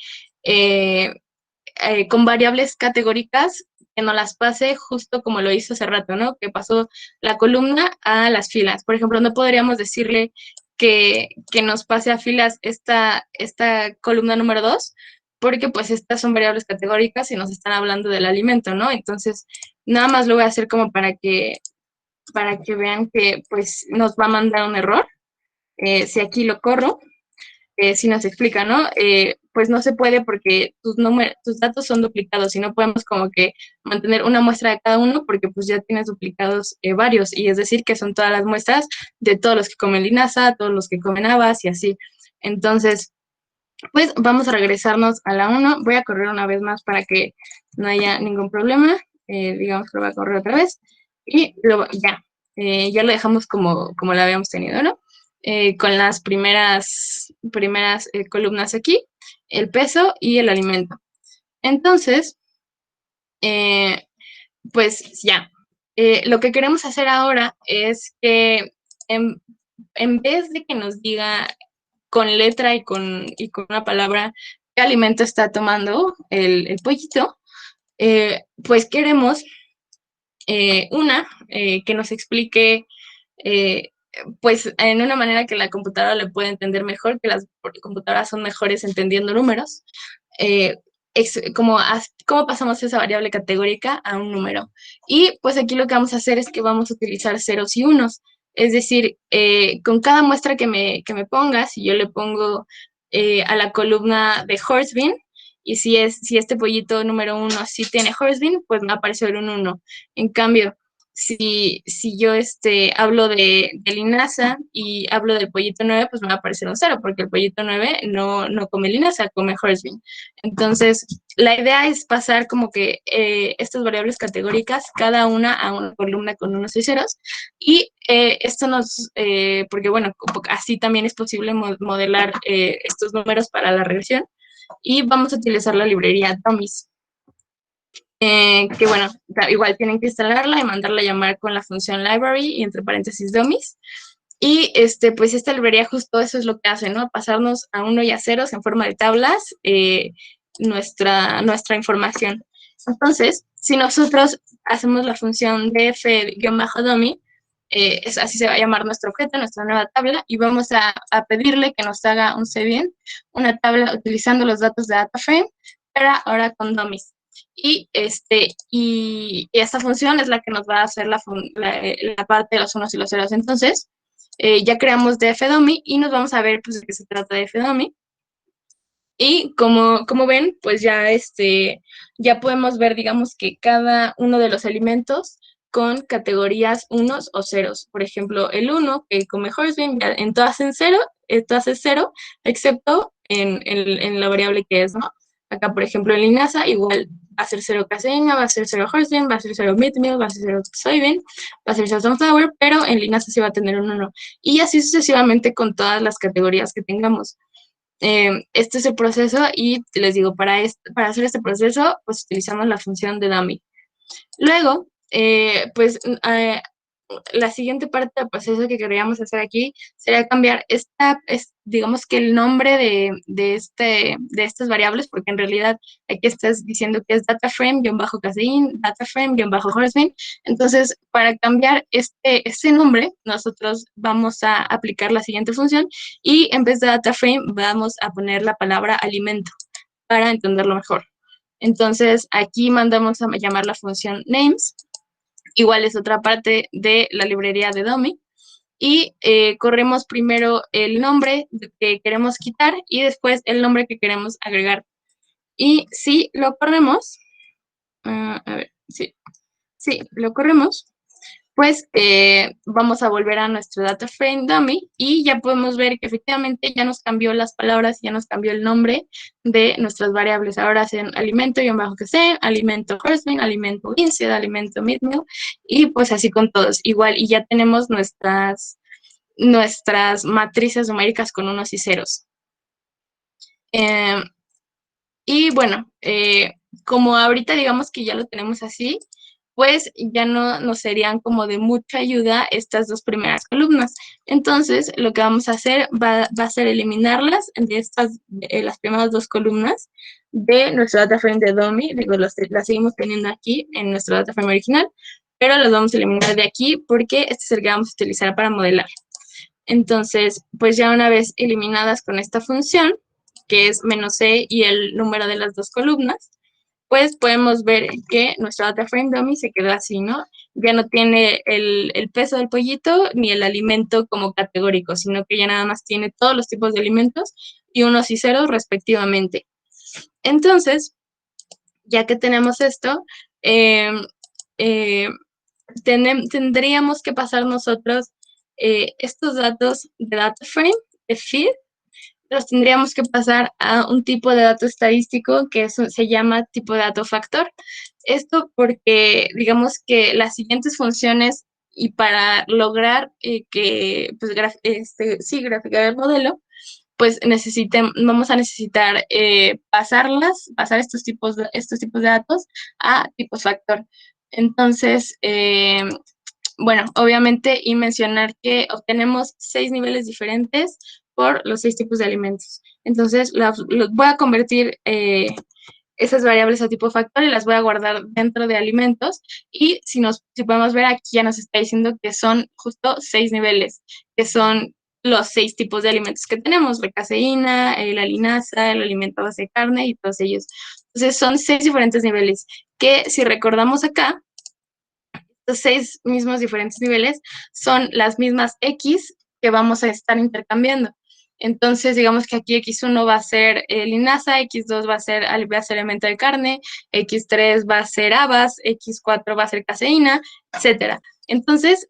con variables categóricas que nos las pase justo como lo hizo hace rato, ¿no? Que pasó la columna a las filas. Por ejemplo, no podríamos decirle que nos pase a filas esta columna número 2, porque pues estas son variables categóricas y nos están hablando del alimento, ¿no? Entonces, nada más lo voy a hacer como para que vean que pues nos va a mandar un error. Si aquí lo corro, si nos explica, ¿no? Pues no se puede porque tus datos son duplicados y no podemos como que mantener una muestra de cada uno porque pues ya tienes duplicados varios y es decir que son todas las muestras de todos los que comen linaza, todos los que comen habas y así. Entonces, pues vamos a regresarnos a la 1. Voy a correr una vez más para que no haya ningún problema. Digamos que lo voy a correr otra vez y ya lo dejamos como lo habíamos tenido, ¿no? Con las primeras columnas aquí, el peso y el alimento. Entonces, Pues ya, lo que queremos hacer ahora es que en vez de que nos diga con letra y con una palabra qué alimento está tomando el pollito, pues queremos que nos explique, pues en una manera que la computadora le pueda entender mejor, que las computadoras son mejores entendiendo números, eh, cómo pasamos esa variable categórica a un número. Y pues aquí lo que vamos a hacer es que vamos a utilizar ceros y unos. Es decir, con cada muestra que me ponga, si yo le pongo a la columna de Horsebean, y si este pollito número 1 sí tiene Horsebean, pues me va a aparecer un 1. En cambio, si yo hablo de linaza y hablo del pollito 9, pues me va a aparecer un 0, porque el pollito 9 no come linaza, come Horsebean. Entonces, la idea es pasar como que estas variables categóricas, cada una a una columna con unos y ceros, y esto porque bueno, así también es posible modelar estos números para la regresión, y vamos a utilizar la librería Dummies. Que bueno, igual tienen que instalarla y mandarla a llamar con la función library y entre paréntesis dummies. Y pues esta librería justo eso es lo que hace, ¿no? Pasarnos a 1 y a 0 en forma de tablas nuestra información. Entonces, si nosotros hacemos la función df-dummy, así se va a llamar nuestro objeto, nuestra nueva tabla, y vamos a pedirle que nos haga un cbin, una tabla utilizando los datos de DataFrame, pero ahora con dummies. Y esta función es la que nos va a hacer la parte de los unos y los ceros. Entonces, ya creamos df-dummy y nos vamos a ver pues, de qué se trata df-dummy. Y como ven, pues ya podemos ver, digamos, que cada uno de los alimentos con categorías unos o ceros. Por ejemplo, el 1, que come Horsebean, en todas es cero, excepto en la variable que es, ¿no? Acá, por ejemplo, en linaza, igual va a ser 0 caseína, va a ser 0 Horsebean, va a ser 0 meal, va a ser 0 soybean, va a ser 0 sunflower, pero en linaza sí va a tener un 1. Y así sucesivamente con todas las categorías que tengamos. Este es el proceso y les digo, para hacer este proceso, pues utilizamos la función de dummy. Luego, pues la siguiente parte del proceso que queríamos hacer aquí sería cambiar digamos que el nombre de estas variables, porque en realidad aquí estás diciendo que es DataFrame-casein, DataFrame-Horsebean. Entonces, para cambiar ese nombre, nosotros vamos a aplicar la siguiente función y en vez de DataFrame vamos a poner la palabra alimento para entenderlo mejor. Entonces, aquí mandamos a llamar la función names. Igual es otra parte de la librería de dummy. Y corremos primero el nombre que queremos quitar y después el nombre que queremos agregar. Y si lo corremos, a ver, sí, lo corremos, pues vamos a volver a nuestro data frame dummy y ya podemos ver que efectivamente ya nos cambió las palabras, ya nos cambió el nombre de nuestras variables. Ahora hacen alimento-que alimento Horsebean, alimento linseed, alimento meal, y pues así con todos igual. Y ya tenemos nuestras matrices numéricas con unos y ceros. Y bueno, como ahorita digamos que ya lo tenemos así, pues ya no nos serían como de mucha ayuda estas dos primeras columnas. Entonces, lo que vamos a hacer va a ser eliminarlas de las primeras dos columnas de nuestro data frame de dummy. Digo, las seguimos teniendo aquí en nuestro data frame original, pero las vamos a eliminar de aquí porque este es el que vamos a utilizar para modelar. Entonces, pues ya una vez eliminadas con esta función, que es -c y el número de las dos columnas, pues podemos ver que nuestro data frame dummy se quedó así, ¿no? Ya no tiene el peso del pollito ni el alimento como categórico, sino que ya nada más tiene todos los tipos de alimentos y unos y ceros respectivamente. Entonces, ya que tenemos esto, tendríamos que pasar nosotros estos datos de data frame, de feed, los tendríamos que pasar a un tipo de dato estadístico que se llama tipo de dato factor. Esto porque, digamos que las siguientes funciones y para lograr que, pues, graficar el modelo, pues vamos a necesitar pasar estos tipos de datos a tipos factor. Entonces, bueno, obviamente, y mencionar que obtenemos 6 niveles diferentes por los 6 tipos de alimentos. Entonces, voy a convertir esas variables a tipo factor y las voy a guardar dentro de alimentos. Y si podemos ver aquí, ya nos está diciendo que son justo 6 niveles, que son los 6 tipos de alimentos que tenemos: la caseína, la linaza, el alimento a base de carne y todos ellos. Entonces, son 6 diferentes niveles que, si recordamos acá, estos 6 mismos diferentes niveles son las mismas X que vamos a estar intercambiando. Entonces, digamos que aquí X1 va a ser linaza, X2 va a ser alimento de carne, X3 va a ser habas, X4 va a ser caseína, etcétera. Entonces,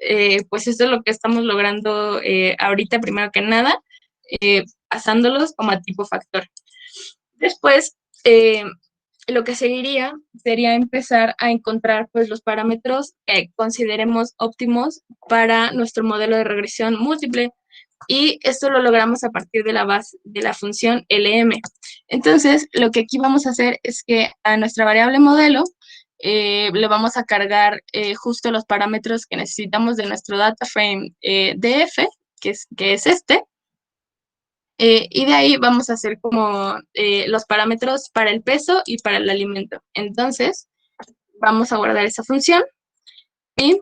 pues esto es lo que estamos logrando ahorita, primero que nada, pasándolos como a tipo factor. Después, lo que seguiría sería empezar a encontrar pues los parámetros que consideremos óptimos para nuestro modelo de regresión múltiple, y esto lo logramos a partir de la base de la función LM. Entonces, lo que aquí vamos a hacer es que a nuestra variable modelo le vamos a cargar justo los parámetros que necesitamos de nuestro data frame DF, que es este. Y de ahí vamos a hacer como los parámetros para el peso y para el alimento. Entonces, vamos a guardar esa función. Y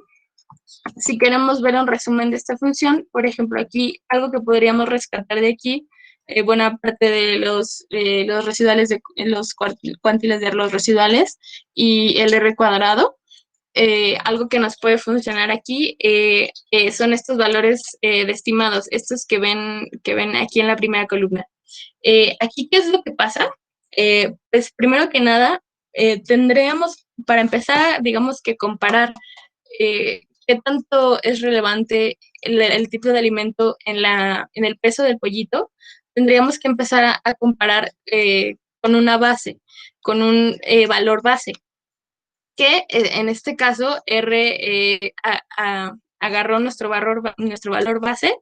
si queremos ver un resumen de esta función, por ejemplo, aquí algo que podríamos rescatar de aquí, buena parte de los residuales, los cuantiles de los residuales y el R cuadrado. Algo que nos puede funcionar aquí son estos valores de estimados, estos que ven aquí en la primera columna. Aquí, ¿qué es lo que pasa? Pues primero que nada, tendríamos, para empezar, digamos que comparar qué tanto es relevante el tipo de alimento en el peso del pollito. Tendríamos que empezar a comparar con una base, con un valor base, que en este caso R agarró nuestro valor base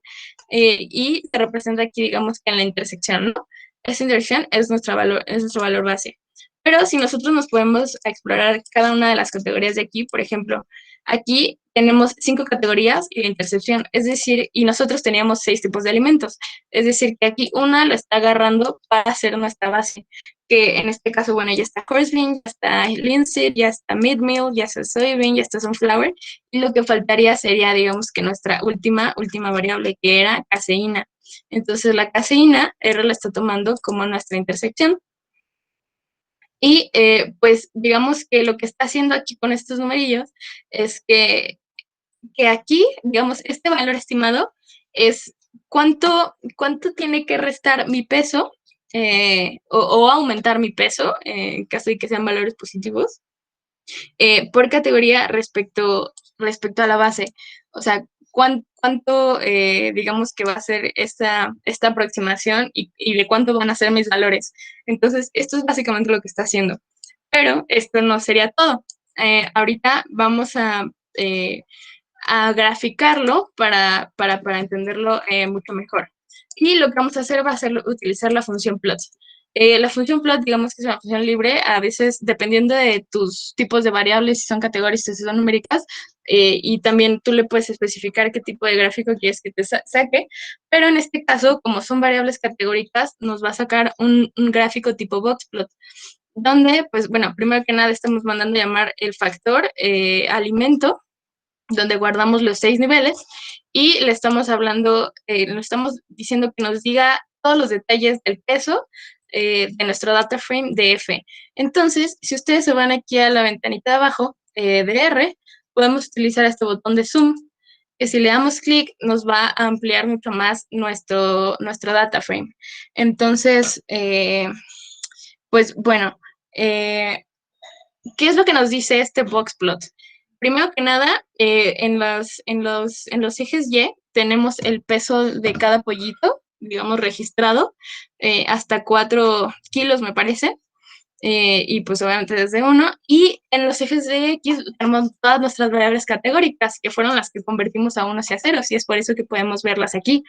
y se representa aquí, digamos que en la intersección, ¿no? Esa intersección es nuestro valor base. Pero si nosotros nos podemos explorar cada una de las categorías de aquí, por ejemplo, aquí tenemos 5 categorías y la intersección, es decir, y nosotros teníamos 6 tipos de alimentos, es decir, que aquí una lo está agarrando para hacer nuestra base, que en este caso, bueno, ya está coarse bean, ya está linseed, ya está midmeal, ya está soybean, ya está sunflower, y lo que faltaría sería, digamos, que nuestra última variable, que era caseína. Entonces, la caseína, R la está tomando como nuestra intersección. Y pues digamos que lo que está haciendo aquí con estos numerillos es que aquí, digamos, este valor estimado es cuánto tiene que restar mi peso o aumentar mi peso, en caso de que sean valores positivos, por categoría respecto a la base. O sea, cuánto digamos que va a ser esta aproximación y de cuánto van a ser mis valores. Entonces, esto es básicamente lo que está haciendo. Pero esto no sería todo. Ahorita vamos a graficarlo para entenderlo mucho mejor. Y lo que vamos a hacer va a ser utilizar la función plot. La función plot, digamos que es una función libre, a veces dependiendo de tus tipos de variables, si son categóricas, si son numéricas, y también tú le puedes especificar qué tipo de gráfico quieres que te saque, pero en este caso, como son variables categóricas, nos va a sacar un gráfico tipo boxplot, donde, pues bueno, primero que nada estamos mandando llamar el factor alimento, donde guardamos los 6 niveles, y le estamos hablando, le estamos diciendo que nos diga todos los detalles del peso de nuestro data frame de F. Entonces, si ustedes se van aquí a la ventanita de abajo de R, podemos utilizar este botón de zoom, que si le damos clic nos va a ampliar mucho más nuestro data frame. Entonces, pues bueno, ¿qué es lo que nos dice este boxplot? Primero que nada, en los ejes Y tenemos el peso de cada pollito, digamos, registrado, hasta 4 kilos, me parece. y pues obviamente desde 1, y en los ejes de X tenemos todas nuestras variables categóricas, que fueron las que convertimos a 1 hacia 0, y es por eso que podemos verlas aquí.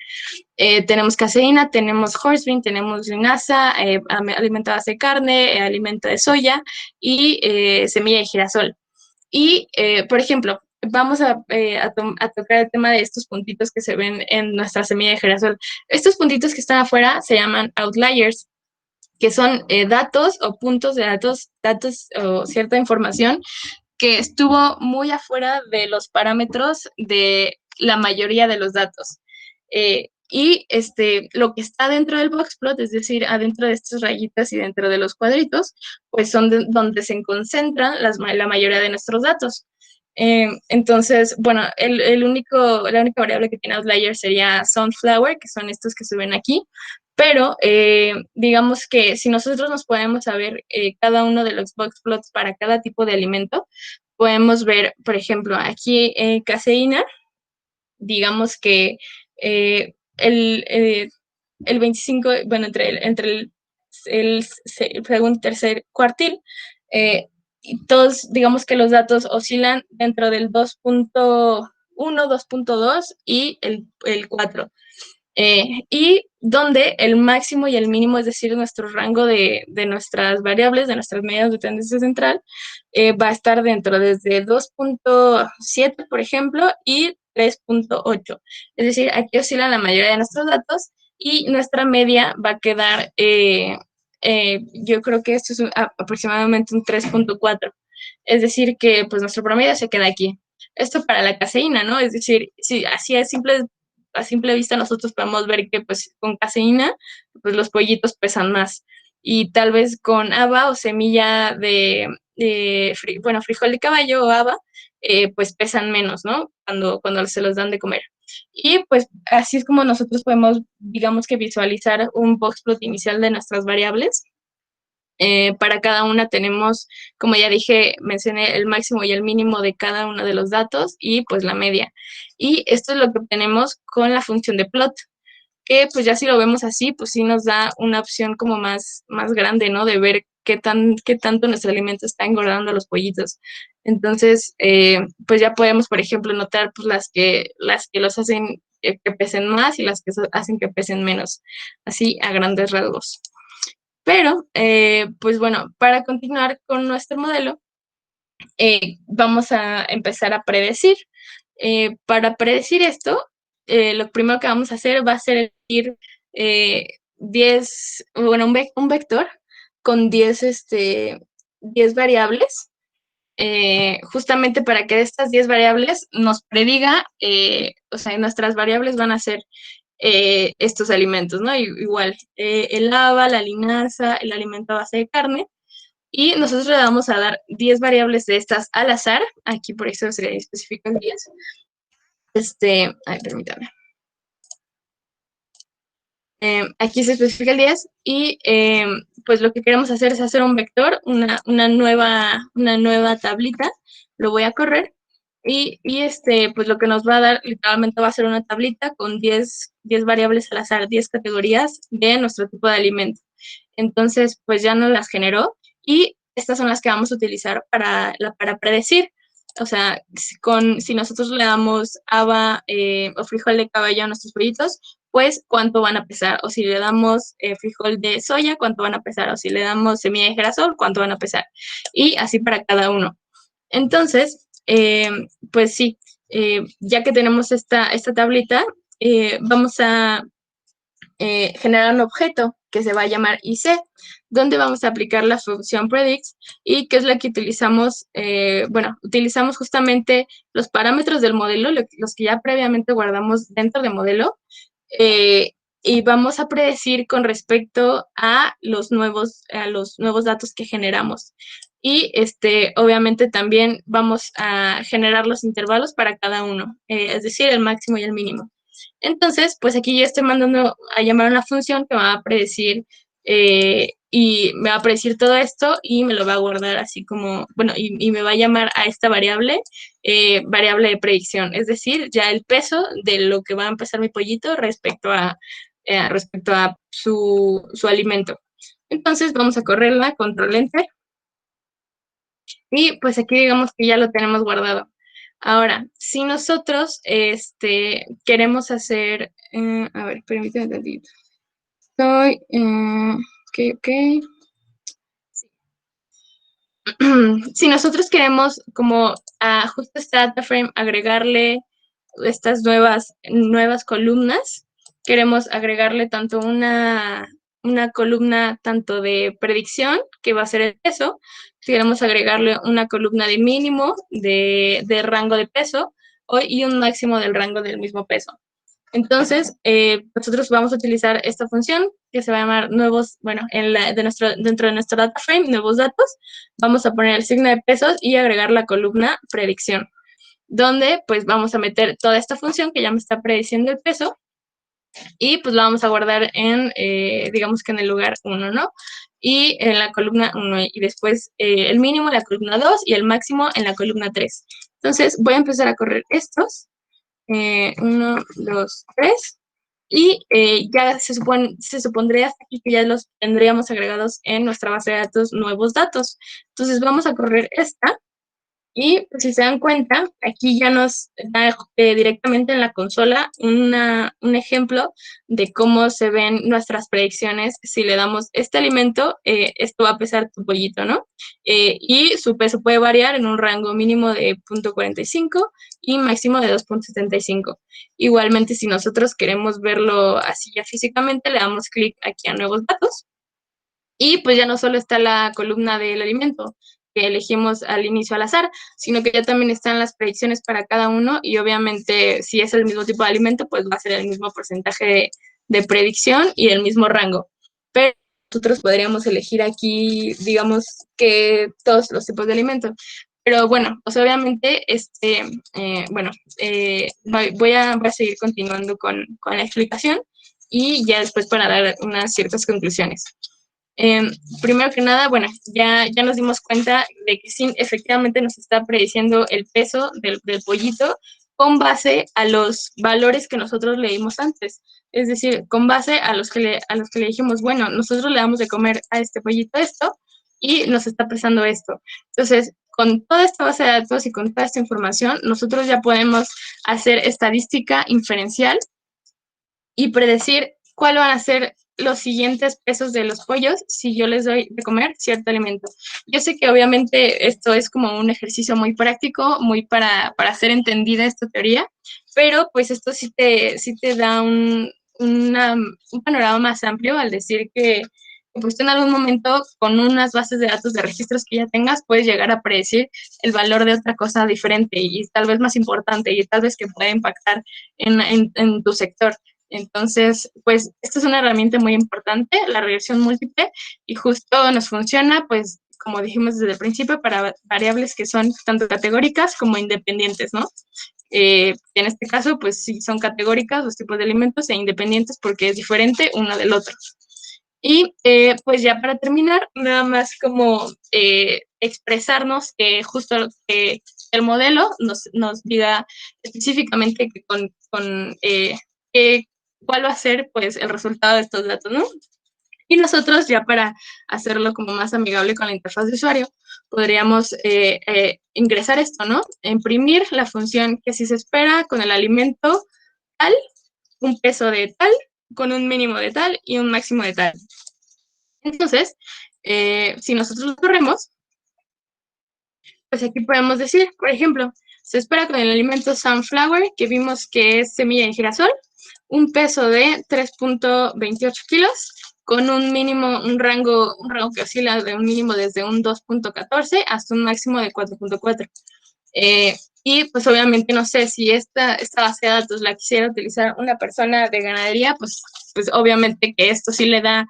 Tenemos caseína, tenemos horse bean, tenemos linaza, alimento a base de carne, alimento de soya y semilla de girasol. Y, por ejemplo, vamos a tocar el tema de estos puntitos que se ven en nuestra semilla de girasol. Estos puntitos que están afuera se llaman outliers, que son datos o puntos de datos o cierta información que estuvo muy afuera de los parámetros de la mayoría de los datos. Y lo que está dentro del boxplot, es decir, adentro de estas rayitas y dentro de los cuadritos, pues son donde se concentran la mayoría de nuestros datos. Entonces, bueno, la única variable que tiene outlier sería sunflower, que son estos que se ven aquí, pero digamos que si nosotros nos podemos saber cada uno de los boxplots para cada tipo de alimento, podemos ver, por ejemplo, aquí caseína, digamos que eh, el, eh, el 25, bueno, el segundo, tercer cuartil, y todos, digamos que los datos oscilan dentro del 2.1, 2.2 y el 4. Y donde el máximo y el mínimo, es decir, nuestro rango de nuestras variables, de nuestras medidas de tendencia central, va a estar dentro desde 2.7, por ejemplo, y 3.8. Es decir, aquí oscilan la mayoría de nuestros datos y nuestra media va a quedar, yo creo que esto es aproximadamente un 3.4. Es decir, que pues nuestro promedio se queda aquí. Esto para la caseína, ¿no? Es decir, si así es simple, a simple vista nosotros podemos ver que pues con caseína pues los pollitos pesan más, y tal vez con haba o semilla bueno, frijol de caballo o haba, pues pesan menos, ¿no? Cuando se los dan de comer. Y pues así es como nosotros podemos, digamos que visualizar un boxplot inicial de nuestras variables. Para cada una tenemos, como ya dije, mencioné el máximo y el mínimo de cada uno de los datos y pues la media. Y esto es lo que obtenemos con la función de plot, que pues ya si lo vemos así, pues sí nos da una opción como más grande, ¿no? De ver qué tanto nuestro alimento está engordando a los pollitos. Entonces, pues ya podemos, por ejemplo, notar pues las que los hacen que pesen más y las que hacen que pesen menos, así a grandes rasgos. Pero, pues bueno, para continuar con nuestro modelo, vamos a empezar a predecir. Para predecir esto, lo primero que vamos a hacer va a ser ir 10, bueno, un vector con 10 variables, justamente para que de estas 10 variables nos prediga, o sea, nuestras variables van a ser estos alimentos, ¿no? Igual, el haba, la linaza, el alimento a base de carne, y nosotros le vamos a dar 10 variables de estas al azar. Aquí por eso se le especifican 10. Ay, permítame. Aquí se especifica el 10 y pues lo que queremos hacer es hacer un vector, una nueva tablita. Lo voy a correr y pues lo que nos va a dar literalmente va a ser una tablita con 10 variables al azar, 10 categorías de nuestro tipo de alimento. Entonces, pues ya nos las generó y estas son las que vamos a utilizar para predecir. O sea, si nosotros le damos haba o frijol de caballo a nuestros pollitos, pues cuánto van a pesar. O si le damos frijol de soya, cuánto van a pesar. O si le damos semilla de girasol, cuánto van a pesar. Y así para cada uno. Entonces, pues sí, ya que tenemos esta tablita, vamos a generar un objeto que se va a llamar IC, donde vamos a aplicar la función predict, y que es la que utilizamos, bueno, utilizamos justamente los parámetros del modelo, los que ya previamente guardamos dentro del modelo, y vamos a predecir con respecto a los nuevos datos que generamos. Y obviamente también vamos a generar los intervalos para cada uno, es decir, el máximo y el mínimo. Entonces, pues aquí yo estoy mandando a llamar una función que me va a predecir y me va a predecir todo esto y me lo va a guardar así como, bueno, y me va a llamar a esta variable, variable de predicción, es decir, ya el peso de lo que va a empezar mi pollito respecto a su alimento. Entonces vamos a correrla, control enter, y pues aquí digamos que ya lo tenemos guardado. Ahora, si nosotros queremos hacer, a ver, permíteme tantito. Ok. Si nosotros queremos como a justo este data frame agregarle estas nuevas columnas, queremos agregarle tanto una columna tanto de predicción, que va a ser el peso, queremos agregarle una columna de mínimo de rango de peso y un máximo del rango del mismo peso. Entonces, nosotros vamos a utilizar esta función que se va a llamar nuevos, bueno, dentro de nuestro data frame, nuevos datos, vamos a poner el signo de pesos y agregar la columna predicción, donde pues vamos a meter toda esta función que ya me está prediciendo el peso y pues lo vamos a guardar en, digamos que en el lugar 1, ¿no? Y en la columna 1 y después el mínimo en la columna 2 y el máximo en la columna 3. Entonces, voy a empezar a correr estos. 1, 2, 3. Y ya se supondría aquí que ya los tendríamos agregados en nuestra base de datos nuevos datos. Entonces vamos a correr esta. Y pues, si se dan cuenta, aquí ya nos da directamente en la consola un ejemplo de cómo se ven nuestras predicciones. Si le damos este alimento, esto va a pesar tu pollito, ¿no? Y su peso puede variar en un rango mínimo de 0.45 y máximo de 2.75. Igualmente, si nosotros queremos verlo así ya físicamente, le damos clic aquí a nuevos datos. Y pues ya no solo está la columna del alimento que elegimos al inicio al azar, sino que ya también están las predicciones para cada uno y obviamente si es el mismo tipo de alimento, pues va a ser el mismo porcentaje de predicción y el mismo rango. Pero nosotros podríamos elegir aquí, digamos, que todos los tipos de alimentos. Pero bueno, pues obviamente, voy a seguir continuando con la explicación y ya después para dar unas ciertas conclusiones. Primero que nada, bueno, ya nos dimos cuenta de que sí, efectivamente nos está prediciendo el peso del pollito con base a los valores que nosotros leímos antes. Es decir, con base a los que le dijimos, bueno, nosotros le damos de comer a este pollito esto y nos está pesando esto. Entonces, con toda esta base de datos y con toda esta información, nosotros ya podemos hacer estadística inferencial y predecir cuál van a ser los siguientes pesos de los pollos si yo les doy de comer cierto alimento. Yo sé que obviamente esto es como un ejercicio muy práctico, muy para hacer entendida esta teoría, pero pues esto sí te da un panorama más amplio al decir que pues tú en algún momento con unas bases de datos de registros que ya tengas puedes llegar a predecir el valor de otra cosa diferente y tal vez más importante y tal vez que pueda impactar en tu sector. Entonces, pues, esta es una herramienta muy importante, la regresión múltiple, y justo nos funciona, pues, como dijimos desde el principio, para variables que son tanto categóricas como independientes, ¿no? En este caso, pues, sí son categóricas los tipos de alimentos e independientes porque es diferente uno del otro. Y, pues, ya para terminar, nada más como expresarnos que justo que el modelo nos diga específicamente que cuál va a ser pues el resultado de estos datos, ¿no? Y nosotros ya para hacerlo como más amigable con la interfaz de usuario, podríamos ingresar esto, ¿no? Imprimir la función que si se espera con el alimento tal, un peso de tal, con un mínimo de tal y un máximo de tal. Entonces, si nosotros lo corremos, pues aquí podemos decir, por ejemplo, se espera con el alimento sunflower, que vimos que es semilla de girasol, un peso de 3.28 kilos, con un rango que oscila de un mínimo desde un 2.14 hasta un máximo de 4.4. Y pues obviamente no sé si esta base de datos la quisiera utilizar una persona de ganadería, pues obviamente que esto sí le da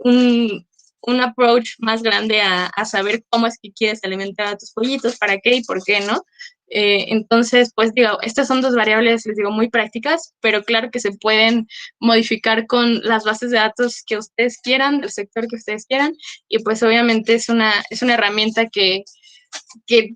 un approach más grande a saber cómo es que quieres alimentar a tus pollitos, para qué y por qué, ¿no? Entonces, pues digo, estas son dos variables, les digo, muy prácticas, pero claro que se pueden modificar con las bases de datos que ustedes quieran, del sector que ustedes quieran, y pues obviamente es una herramienta que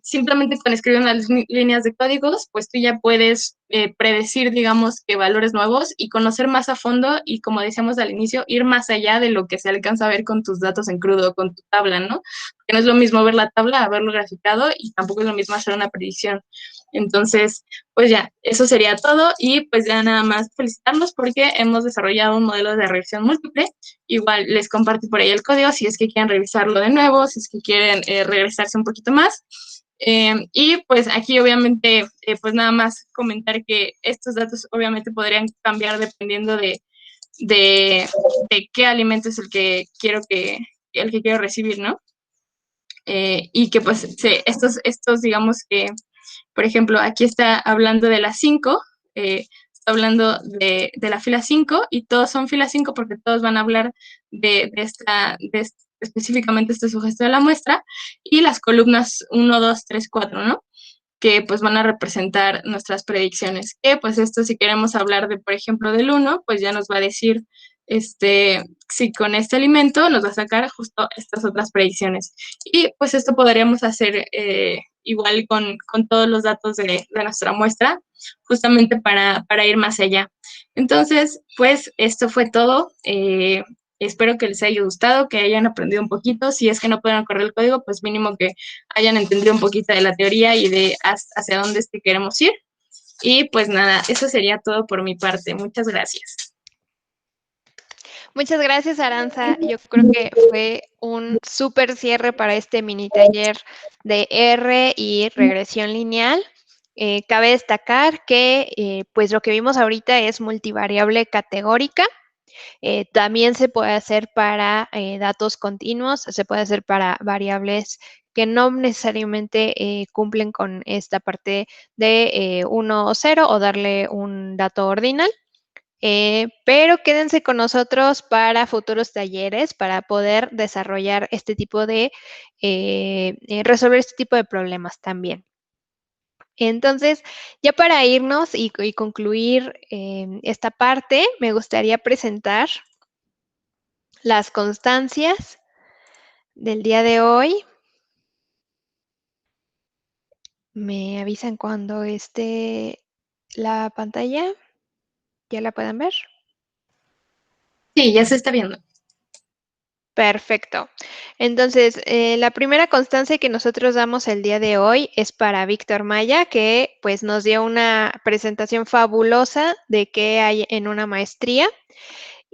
simplemente con escribir unas líneas de códigos, pues tú ya puedes predecir, digamos, que valores nuevos y conocer más a fondo y, como decíamos al inicio, ir más allá de lo que se alcanza a ver con tus datos en crudo, con tu tabla, ¿no? Porque no es lo mismo ver la tabla a verlo graficado y tampoco es lo mismo hacer una predicción. Entonces, pues ya, eso sería todo y pues ya nada más felicitarlos porque hemos desarrollado un modelo de regresión múltiple. Igual les comparto por ahí el código si es que quieren revisarlo de nuevo, si es que quieren regresarse un poquito más. Y pues aquí obviamente, pues nada más comentar que estos datos obviamente podrían cambiar dependiendo de qué alimento es el que quiero recibir, ¿no? Y que pues estos digamos que, por ejemplo, aquí está hablando de las 5, está hablando de la fila 5 y todos son fila 5 porque todos van a hablar específicamente este sujeto de la muestra y las columnas 1, 2, 3, 4, ¿no? Que pues van a representar nuestras predicciones. Que pues esto si queremos hablar de, por ejemplo, del 1, pues ya nos va a decir si con este alimento nos va a sacar justo estas otras predicciones. Y pues esto podríamos hacer igual con todos los datos de nuestra muestra, justamente para ir más allá. Entonces, pues esto fue todo. Espero que les haya gustado, que hayan aprendido un poquito. Si es que no pueden correr el código, pues mínimo que hayan entendido un poquito de la teoría y de hacia dónde es que queremos ir. Y pues nada, eso sería todo por mi parte. Muchas gracias. Muchas gracias, Aranza. Yo creo que fue un súper cierre para este mini taller de R y regresión lineal. Cabe destacar que pues lo que vimos ahorita es multivariable categórica. También se puede hacer para datos continuos, se puede hacer para variables que no necesariamente cumplen con esta parte de 1 o 0 o darle un dato ordinal. Pero quédense con nosotros para futuros talleres para poder desarrollar este tipo de, resolver este tipo de problemas también. Entonces, ya para irnos y concluir esta parte, me gustaría presentar las constancias del día de hoy. Me avisan cuando esté la pantalla. ¿Ya la pueden ver? Sí, ya se está viendo. Perfecto. Entonces, la primera constancia que nosotros damos el día de hoy es para Víctor Maya, que pues nos dio una presentación fabulosa de qué hay en una maestría.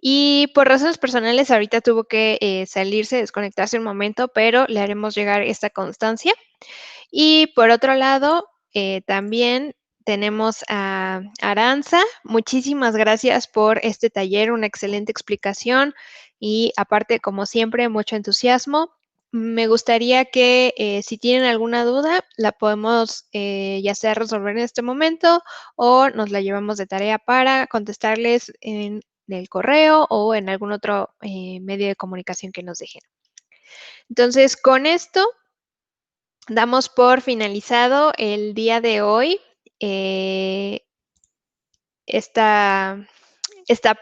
Y por razones personales ahorita tuvo que salirse, desconectarse un momento, pero le haremos llegar esta constancia. Y por otro lado, también tenemos a Aranza. Muchísimas gracias por este taller, una excelente explicación y aparte, como siempre, mucho entusiasmo. Me gustaría que si tienen alguna duda, la podemos ya sea resolver en este momento o nos la llevamos de tarea para contestarles en el correo o en algún otro medio de comunicación que nos dejen. Entonces, con esto damos por finalizado el día de hoy esta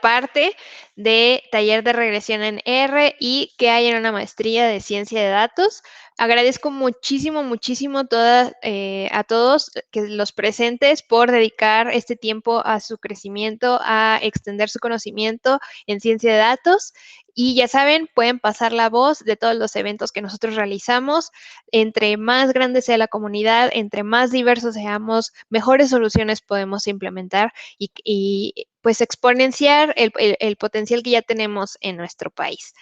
parte de taller de regresión en R y que hay en una maestría de ciencia de datos. Agradezco muchísimo, muchísimo a todos que los presentes por dedicar este tiempo a su crecimiento, a extender su conocimiento en ciencia de datos. Y ya saben, pueden pasar la voz de todos los eventos que nosotros realizamos. Entre más grande sea la comunidad, entre más diversos seamos, mejores soluciones podemos implementar y pues exponenciar el potencial que ya tenemos en nuestro país.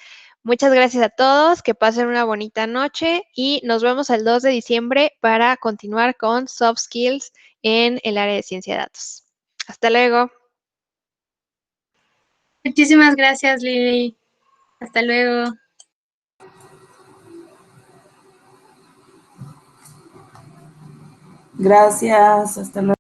Muchas gracias a todos, que pasen una bonita noche y nos vemos el 2 de diciembre para continuar con Soft Skills en el área de ciencia de datos. Hasta luego. Muchísimas gracias, Lili. Hasta luego. Gracias, hasta luego.